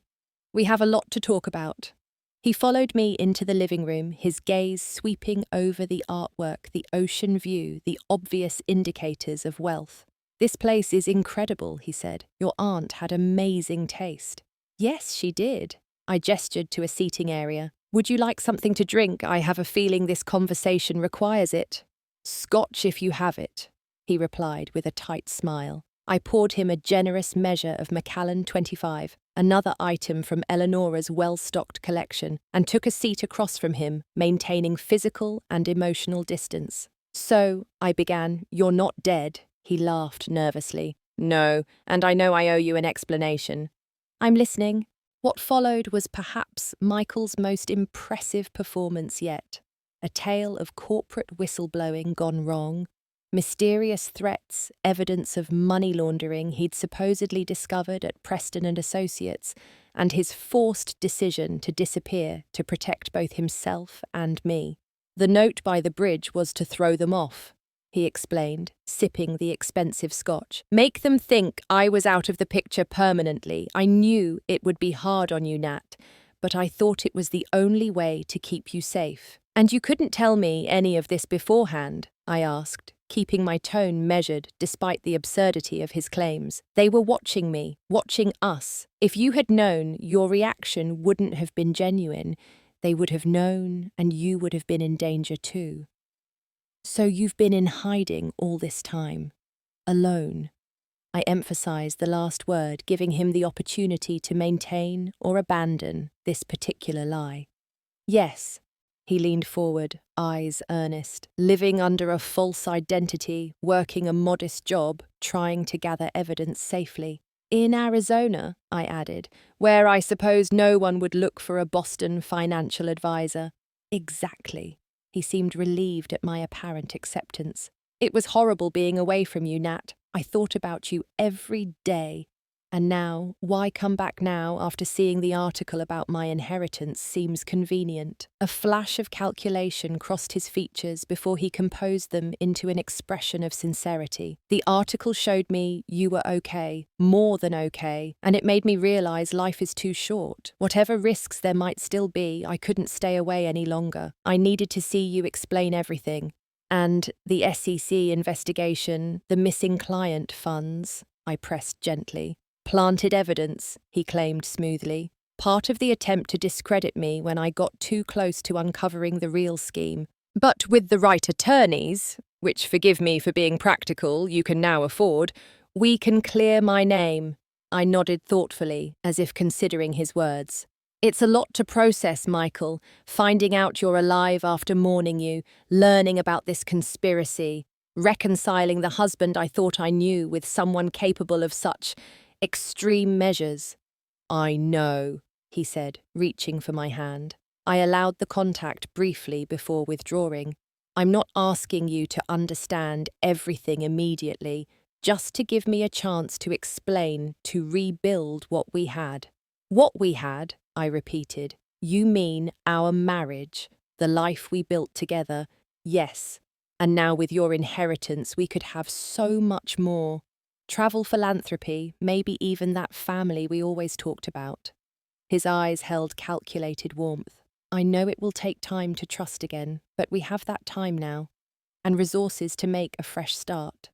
Speaker 1: We have a lot to talk about. He followed me into the living room, his gaze sweeping over the artwork, the ocean view, the obvious indicators of wealth. This place is incredible, he said. Your aunt had amazing taste. Yes, she did. I gestured to a seating area. Would you like something to drink? I have a feeling this conversation requires it. Scotch if you have it. he replied with a tight smile. I poured him a generous measure of Macallan 25, another item from Eleonora's well-stocked collection, and took a seat across from him, maintaining physical and emotional distance. So, I began, "You're not dead," he laughed nervously. "No, and I know I owe you an explanation." "I'm listening." What followed was perhaps Michael's most impressive performance yet. A tale of corporate whistleblowing gone wrong, mysterious threats, evidence of money laundering he'd supposedly discovered at Preston and Associates, and his forced decision to disappear to protect both himself and me. The note by the bridge was to throw them off, he explained, sipping the expensive scotch. "Make them think I was out of the picture permanently. I knew it would be hard on you, Nat, but I thought it was the only way to keep you safe." "And you couldn't tell me any of this beforehand?" I asked, keeping my tone measured despite the absurdity of his claims. "They were watching me, watching us. If you had known, your reaction wouldn't have been genuine. They would have known, and you would have been in danger too." "So you've been in hiding all this time, alone." I emphasized the last word, giving him the opportunity to maintain or abandon this particular lie. "Yes." He leaned forward, eyes earnest. "Living under a false identity, working a modest job, trying to gather evidence safely. In Arizona," I added, "where I suppose no one would look for a Boston financial advisor." "Exactly." He seemed relieved at my apparent acceptance. "It was horrible being away from you, Nat. I thought about you every day. And now, why come back now after seeing the article about my inheritance seems convenient." A flash of calculation crossed his features before he composed them into an expression of sincerity. "The article showed me you were okay, more than okay, and it made me realize life is too short. Whatever risks there might still be, I couldn't stay away any longer. I needed to see you explain everything. And the SEC investigation, the missing client funds," I pressed gently. "Planted evidence," he claimed smoothly. "Part of the attempt to discredit me when I got too close to uncovering the real scheme. But with the right attorneys, which, forgive me for being practical, you can now afford, we can clear my name." I nodded thoughtfully, as if considering his words. "It's a lot to process, Michael, finding out you're alive after mourning you, learning about this conspiracy, reconciling the husband I thought I knew with someone capable of such extreme measures." "I know," he said, reaching for my hand. I allowed the contact briefly before withdrawing. "I'm not asking you to understand everything immediately, just to give me a chance to explain, to rebuild what we had." "What we had?" I repeated. "You mean our marriage, the life we built together." "Yes, and now with your inheritance we could have so much more. Travel, philanthropy, maybe even that family we always talked about." His eyes held calculated warmth. "I know it will take time to trust again, but we have that time now, and resources to make a fresh start."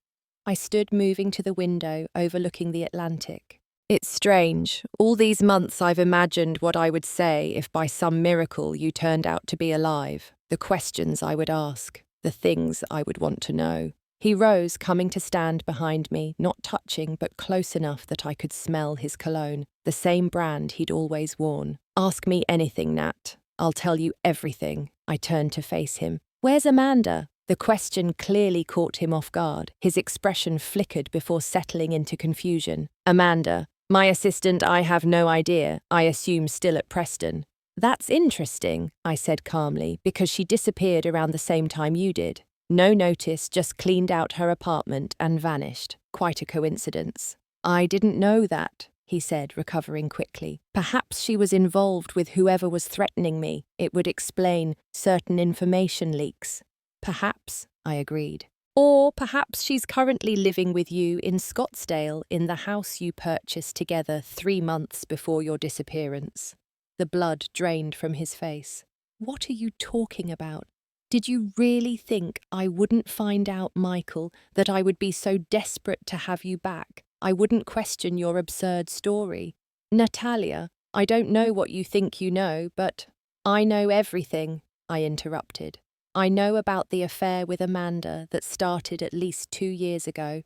Speaker 1: I stood moving to the window overlooking the Atlantic. "It's strange. All these months I've imagined what I would say if by some miracle you turned out to be alive, the questions I would ask, the things I would want to know." He rose, coming to stand behind me, not touching but close enough that I could smell his cologne, the same brand he'd always worn. "Ask me anything, Nat. I'll tell you everything." I turned to face him. "Where's Amanda?" The question clearly caught him off guard. His expression flickered before settling into confusion. "Amanda, my assistant, I have no idea. I assume still at Preston." "That's interesting," I said calmly, "because she disappeared around the same time you did. No notice, just cleaned out her apartment and vanished. Quite a coincidence." "I didn't know that," he said, recovering quickly. "Perhaps she was involved with whoever was threatening me. It would explain certain information leaks." "Perhaps," I agreed. "Or perhaps she's currently living with you in Scottsdale in the house you purchased together 3 months before your disappearance." The blood drained from his face. "What are you talking about? Did you really think I wouldn't find out, Michael, that I would be so desperate to have you back? I wouldn't question your absurd story?" "Natalia, I don't know what you think you know, but—" "I know everything," I interrupted. I know about the affair with Amanda that started at least 2 years ago.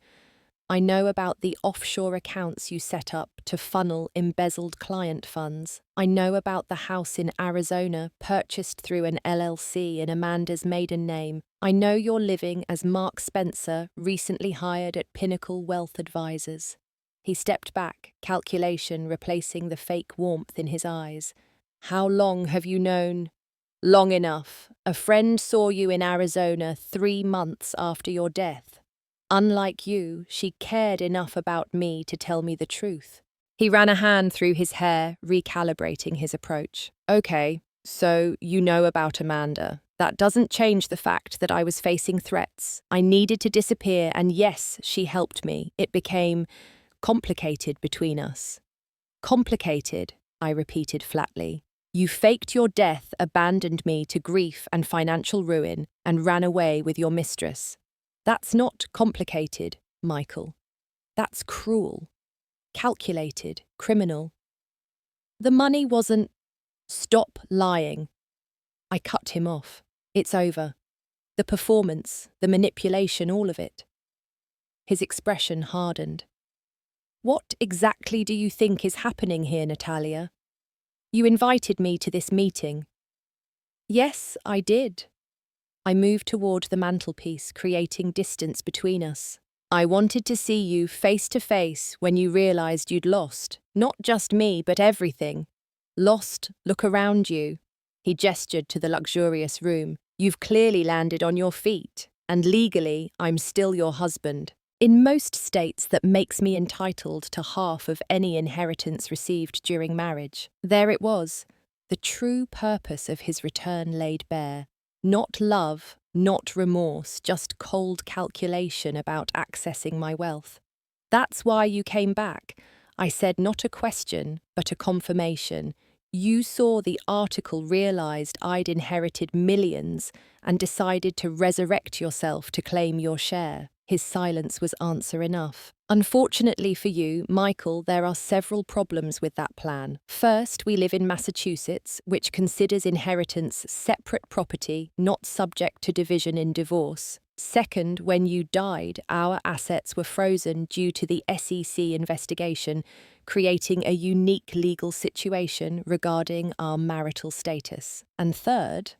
Speaker 1: I know about the offshore accounts you set up to funnel embezzled client funds. I know about the house in Arizona purchased through an LLC in Amanda's maiden name. I know you're living as Mark Spencer, recently hired at Pinnacle Wealth Advisors. He stepped back, calculation replacing the fake warmth in his eyes. How long have you known? Long enough. A friend saw you in Arizona 3 months after your death. Unlike you, she cared enough about me to tell me the truth. He ran a hand through his hair, recalibrating his approach. Okay, so you know about Amanda. That doesn't change the fact that I was facing threats. I needed to disappear, and yes, she helped me. It became complicated between us. Complicated, I repeated flatly. You faked your death, abandoned me to grief and financial ruin, and ran away with your mistress. That's not complicated, Michael. That's cruel, calculated, criminal. The money wasn't... Stop lying. I cut him off. It's over. The performance, the manipulation, all of it. His expression hardened. What exactly do you think is happening here, Natalia? You invited me to this meeting. Yes, I did. I moved toward the mantelpiece, creating distance between us. I wanted to see you face to face when you realized you'd lost. Not just me, but everything. Lost, look around you. He gestured to the luxurious room. You've clearly landed on your feet, and legally, I'm still your husband. In most states, that makes me entitled to half of any inheritance received during marriage. There it was, the true purpose of his return laid bare. Not love, not remorse, just cold calculation about accessing my wealth. That's why you came back. I said not a question, but a confirmation. You saw the article, realized I'd inherited millions, and decided to resurrect yourself to claim your share. His silence was answer enough. Unfortunately for you, Michael, there are several problems with that plan. First, we live in Massachusetts, which considers inheritance separate property, not subject to division in divorce. Second, when you died, our assets were frozen due to the SEC investigation, creating a unique legal situation regarding our marital status. And third,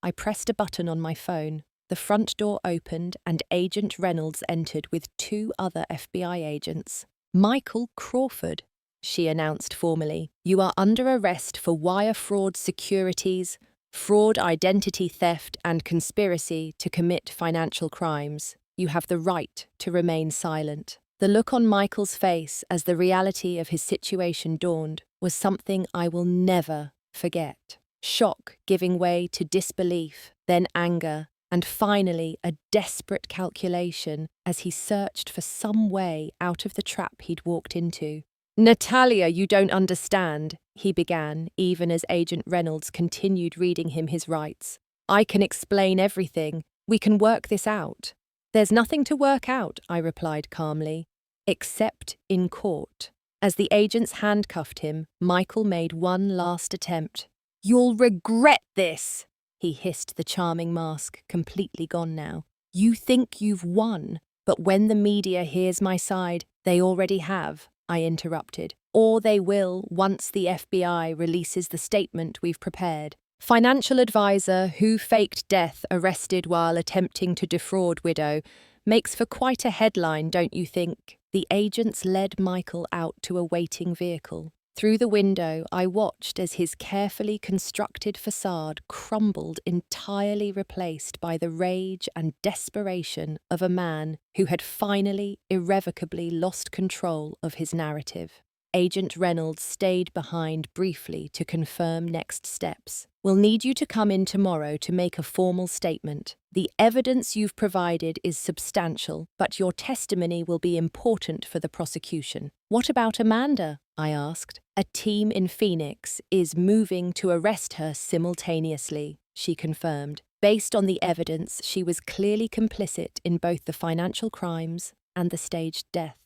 Speaker 1: I pressed a button on my phone. The front door opened and Agent Reynolds entered with 2 other FBI agents. Michael Crawford, she announced formally. You are under arrest for wire fraud, securities, fraud, identity theft, and conspiracy to commit financial crimes. You have the right to remain silent. The look on Michael's face as the reality of his situation dawned was something I will never forget. Shock giving way to disbelief, then anger, and finally a desperate calculation as he searched for some way out of the trap he'd walked into. Natalia, you don't understand, he began, even as Agent Reynolds continued reading him his rights. I can explain everything. We can work this out. There's nothing to work out, I replied calmly, except in court. As the agents handcuffed him, Michael made one last attempt. You'll regret this, he hissed, the charming mask completely gone now. You think you've won, but when the media hears my side, they already have, I interrupted. Or they will once the FBI releases the statement we've prepared. Financial advisor who faked death arrested while attempting to defraud widow makes for quite a headline, don't you think? The agents led Michael out to a waiting vehicle. Through the window, I watched as his carefully constructed facade crumbled, entirely replaced by the rage and desperation of a man who had finally, irrevocably lost control of his narrative. Agent Reynolds stayed behind briefly to confirm next steps. We'll need you to come in tomorrow to make a formal statement. The evidence you've provided is substantial, but your testimony will be important for the prosecution. What about Amanda? I asked. A team in Phoenix is moving to arrest her simultaneously, she confirmed. Based on the evidence, she was clearly complicit in both the financial crimes and the staged death.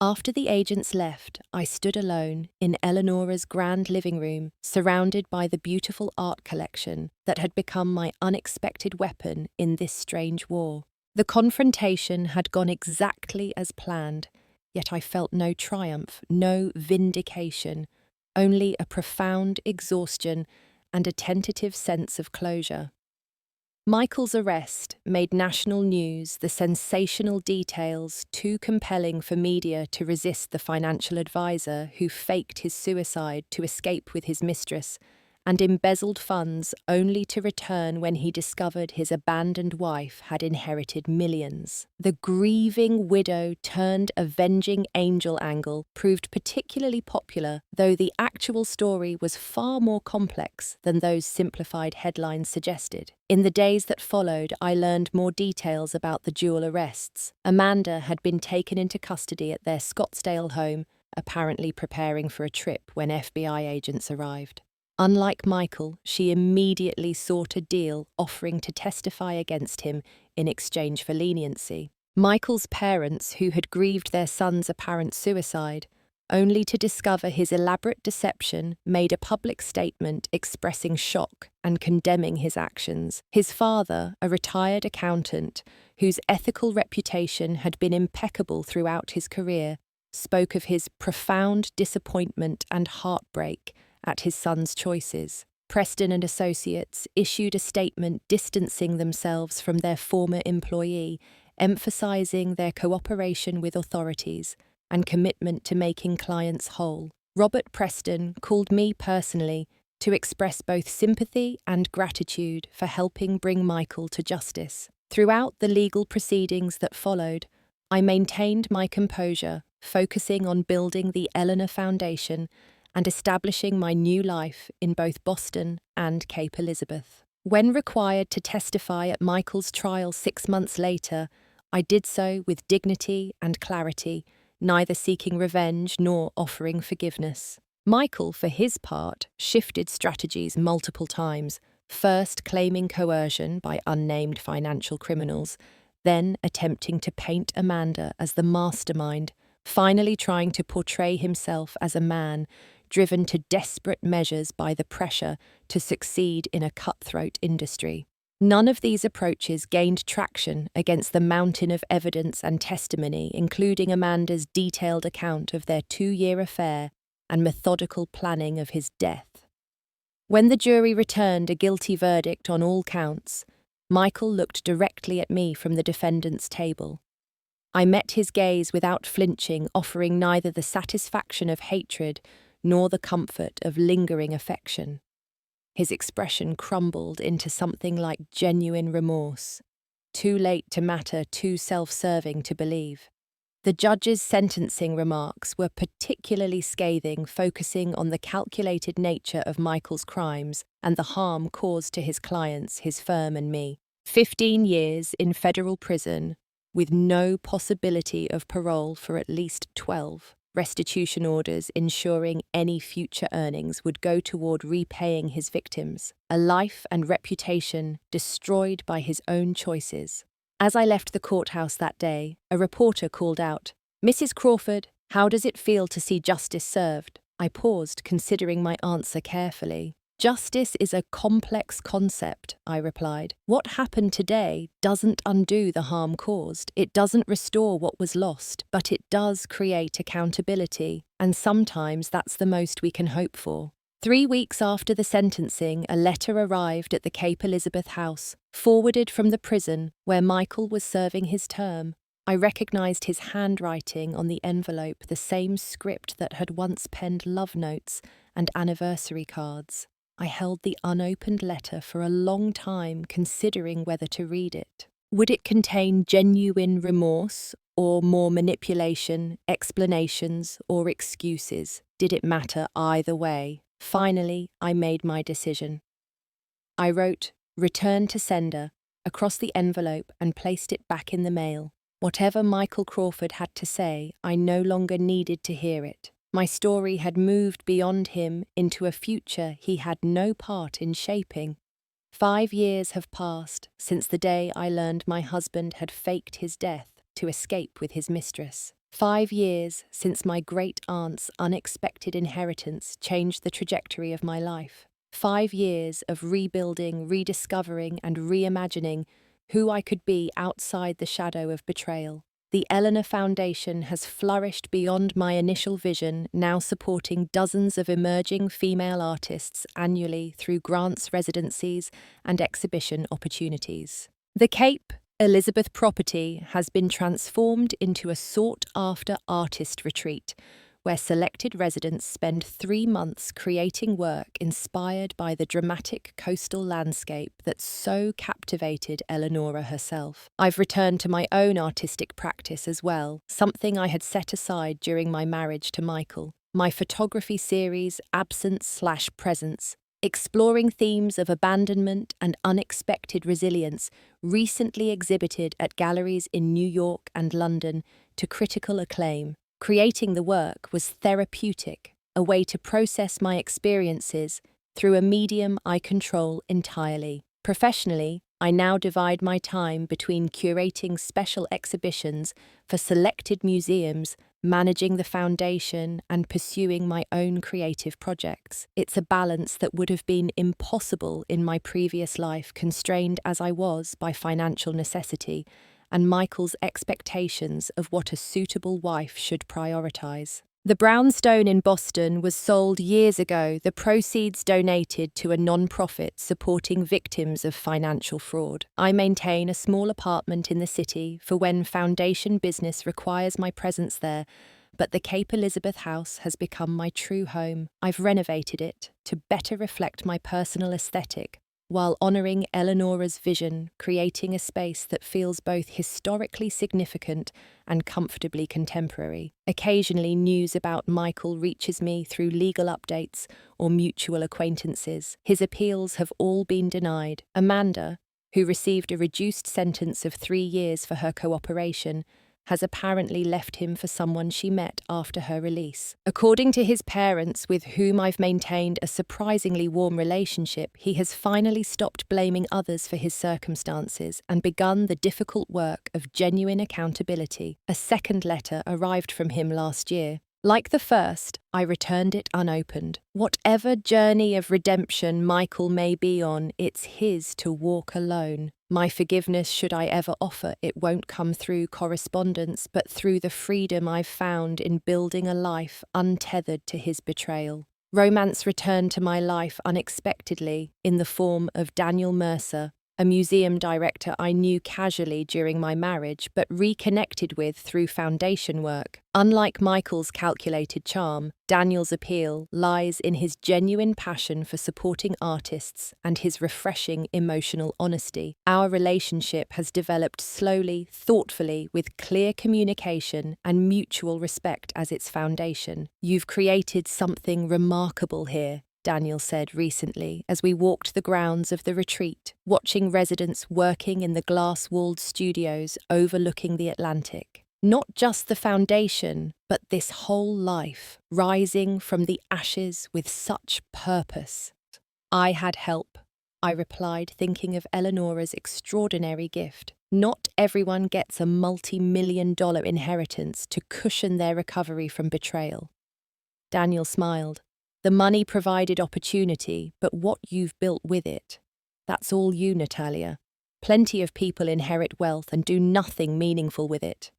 Speaker 1: After the agents left, I stood alone in Eleanora's grand living room, surrounded by the beautiful art collection that had become my unexpected weapon in this strange war. The confrontation had gone exactly as planned, yet I felt no triumph, no vindication, only a profound exhaustion and a tentative sense of closure. Michael's arrest made national news, the sensational details too compelling for media to resist the financial advisor who faked his suicide to escape with his mistress and embezzled funds only to return when he discovered his abandoned wife had inherited millions. The grieving widow turned avenging angel angle proved particularly popular, though the actual story was far more complex than those simplified headlines suggested. In the days that followed, I learned more details about the dual arrests. Amanda had been taken into custody at their Scottsdale home, apparently preparing for a trip when FBI agents arrived. Unlike Michael, she immediately sought a deal offering to testify against him in exchange for leniency. Michael's parents, who had grieved their son's apparent suicide, only to discover his elaborate deception, made a public statement expressing shock and condemning his actions. His father, a retired accountant whose ethical reputation had been impeccable throughout his career, spoke of his profound disappointment and heartbreak at his son's choices. Preston and Associates issued a statement distancing themselves from their former employee, emphasizing their cooperation with authorities and commitment to making clients whole. Robert Preston called me personally to express both sympathy and gratitude for helping bring Michael to justice. Throughout the legal proceedings that followed, I maintained my composure, focusing on building the Eleanor Foundation and establishing my new life in both Boston and Cape Elizabeth. When required to testify at Michael's trial 6 months later, I did so with dignity and clarity, neither seeking revenge nor offering forgiveness. Michael, for his part, shifted strategies multiple times, first claiming coercion by unnamed financial criminals, then attempting to paint Amanda as the mastermind, finally trying to portray himself as a man driven to desperate measures by the pressure to succeed in a cutthroat industry. None of these approaches gained traction against the mountain of evidence and testimony, including Amanda's detailed account of their 2-year affair and methodical planning of his death. When the jury returned a guilty verdict on all counts, Michael looked directly at me from the defendant's table. I met his gaze without flinching, offering neither the satisfaction of hatred nor the comfort of lingering affection. His expression crumbled into something like genuine remorse, too late to matter, too self-serving to believe. The judge's sentencing remarks were particularly scathing, focusing on the calculated nature of Michael's crimes and the harm caused to his clients, his firm and me. 15 years in federal prison, with no possibility of parole for at least 12. Restitution orders ensuring any future earnings would go toward repaying his victims, a life and reputation destroyed by his own choices. As I left the courthouse that day, a reporter called out, "Mrs. Crawford, how does it feel to see justice served?" I paused, considering my answer carefully. "Justice is a complex concept," I replied. "What happened today doesn't undo the harm caused. It doesn't restore what was lost, but it does create accountability, and sometimes that's the most we can hope for." 3 weeks after the sentencing, a letter arrived at the Cape Elizabeth house, forwarded from the prison where Michael was serving his term. I recognized his handwriting on the envelope, the same script that had once penned love notes and anniversary cards. I held the unopened letter for a long time, considering whether to read it. Would it contain genuine remorse, or more manipulation, explanations, or excuses? Did it matter either way? Finally, I made my decision. I wrote, "Return to sender," across the envelope and placed it back in the mail. Whatever Michael Crawford had to say, I no longer needed to hear it. My story had moved beyond him into a future he had no part in shaping. 5 years have passed since the day I learned my husband had faked his death to escape with his mistress. 5 years since my great-aunt's unexpected inheritance changed the trajectory of my life. 5 years of rebuilding, rediscovering, and reimagining who I could be outside the shadow of betrayal. The Eleanor Foundation has flourished beyond my initial vision, now supporting dozens of emerging female artists annually through grants, residencies, and exhibition opportunities. The Cape Elizabeth property has been transformed into a sought-after artist retreat, where selected residents spend 3 months creating work inspired by the dramatic coastal landscape that so captivated Eleonora herself. I've returned to my own artistic practice as well, something I had set aside during my marriage to Michael. My photography series, Absence/Presence, exploring themes of abandonment and unexpected resilience, recently exhibited at galleries in New York and London to critical acclaim. Creating the work was therapeutic, a way to process my experiences through a medium I control entirely. Professionally, I now divide my time between curating special exhibitions for selected museums, managing the foundation, and pursuing my own creative projects. It's a balance that would have been impossible in my previous life, constrained as I was by financial necessity and Michael's expectations of what a suitable wife should prioritize. The brownstone in Boston was sold years ago, the proceeds donated to a non-profit supporting victims of financial fraud. I maintain a small apartment in the city for when foundation business requires my presence there, but the Cape Elizabeth house has become my true home. I've renovated it to better reflect my personal aesthetic, while honouring Eleonora's vision, creating a space that feels both historically significant and comfortably contemporary. Occasionally, news about Michael reaches me through legal updates or mutual acquaintances. His appeals have all been denied. Amanda, who received a reduced sentence of 3 years for her cooperation, has apparently left him for someone she met after her release. According to his parents, with whom I've maintained a surprisingly warm relationship, he has finally stopped blaming others for his circumstances and begun the difficult work of genuine accountability. A second letter arrived from him last year. Like the first, I returned it unopened. Whatever journey of redemption Michael may be on, it's his to walk alone. My forgiveness, should I ever offer, it won't come through correspondence, but through the freedom I've found in building a life untethered to his betrayal. Romance returned to my life unexpectedly in the form of Daniel Mercer, a museum director I knew casually during my marriage but reconnected with through foundation work. Unlike Michael's calculated charm, Daniel's appeal lies in his genuine passion for supporting artists and his refreshing emotional honesty. Our relationship has developed slowly, thoughtfully, with clear communication and mutual respect as its foundation. You've created something remarkable here, Daniel said recently as we walked the grounds of the retreat, watching residents working in the glass-walled studios overlooking the Atlantic. Not just the foundation, but this whole life, rising from the ashes with such purpose. I had help, I replied, thinking of Eleonora's extraordinary gift. Not everyone gets a multi-million-dollar inheritance to cushion their recovery from betrayal. Daniel smiled. The money provided opportunity, but what you've built with it. That's all you, Natalia. Plenty of people inherit wealth and do nothing meaningful with it.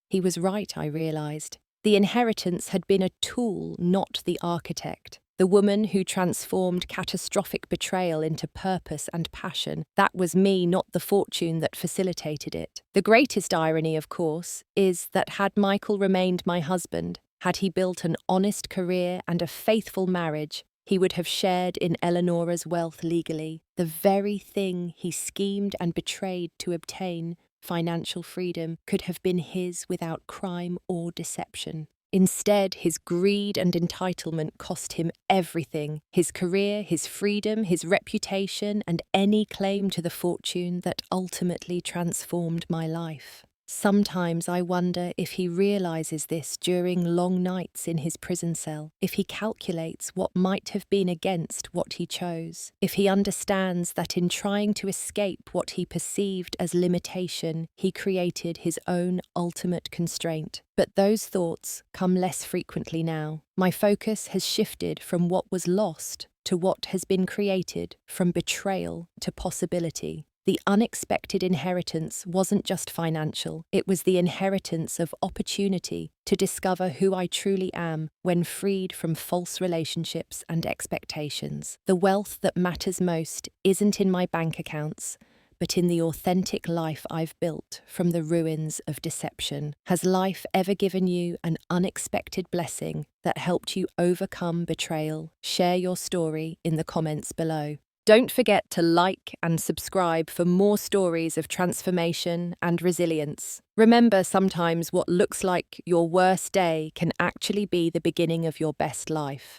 Speaker 1: He was right, I realised. The inheritance had been a tool, not the architect. The woman who transformed catastrophic betrayal into purpose and passion. That was me, not the fortune that facilitated it. The greatest irony, of course, is that had Michael remained my husband, had he built an honest career and a faithful marriage, he would have shared in Eleonora's wealth legally, the very thing he schemed and betrayed to obtain. Financial freedom could have been his without crime or deception. Instead, his greed and entitlement cost him everything: his career, his freedom, his reputation, and any claim to the fortune that ultimately transformed my life. Sometimes I wonder if he realizes this during long nights in his prison cell, if he calculates what might have been against what he chose, if he understands that in trying to escape what he perceived as limitation, he created his own ultimate constraint. But those thoughts come less frequently now. My focus has shifted from what was lost to what has been created, from betrayal to possibility. The unexpected inheritance wasn't just financial, it was the inheritance of opportunity to discover who I truly am when freed from false relationships and expectations. The wealth that matters most isn't in my bank accounts, but in the authentic life I've built from the ruins of deception. Has life ever given you an unexpected blessing that helped you overcome betrayal? Share your story in the comments below. Don't forget to like and subscribe for more stories of transformation and resilience. Remember, sometimes what looks like your worst day can actually be the beginning of your best life.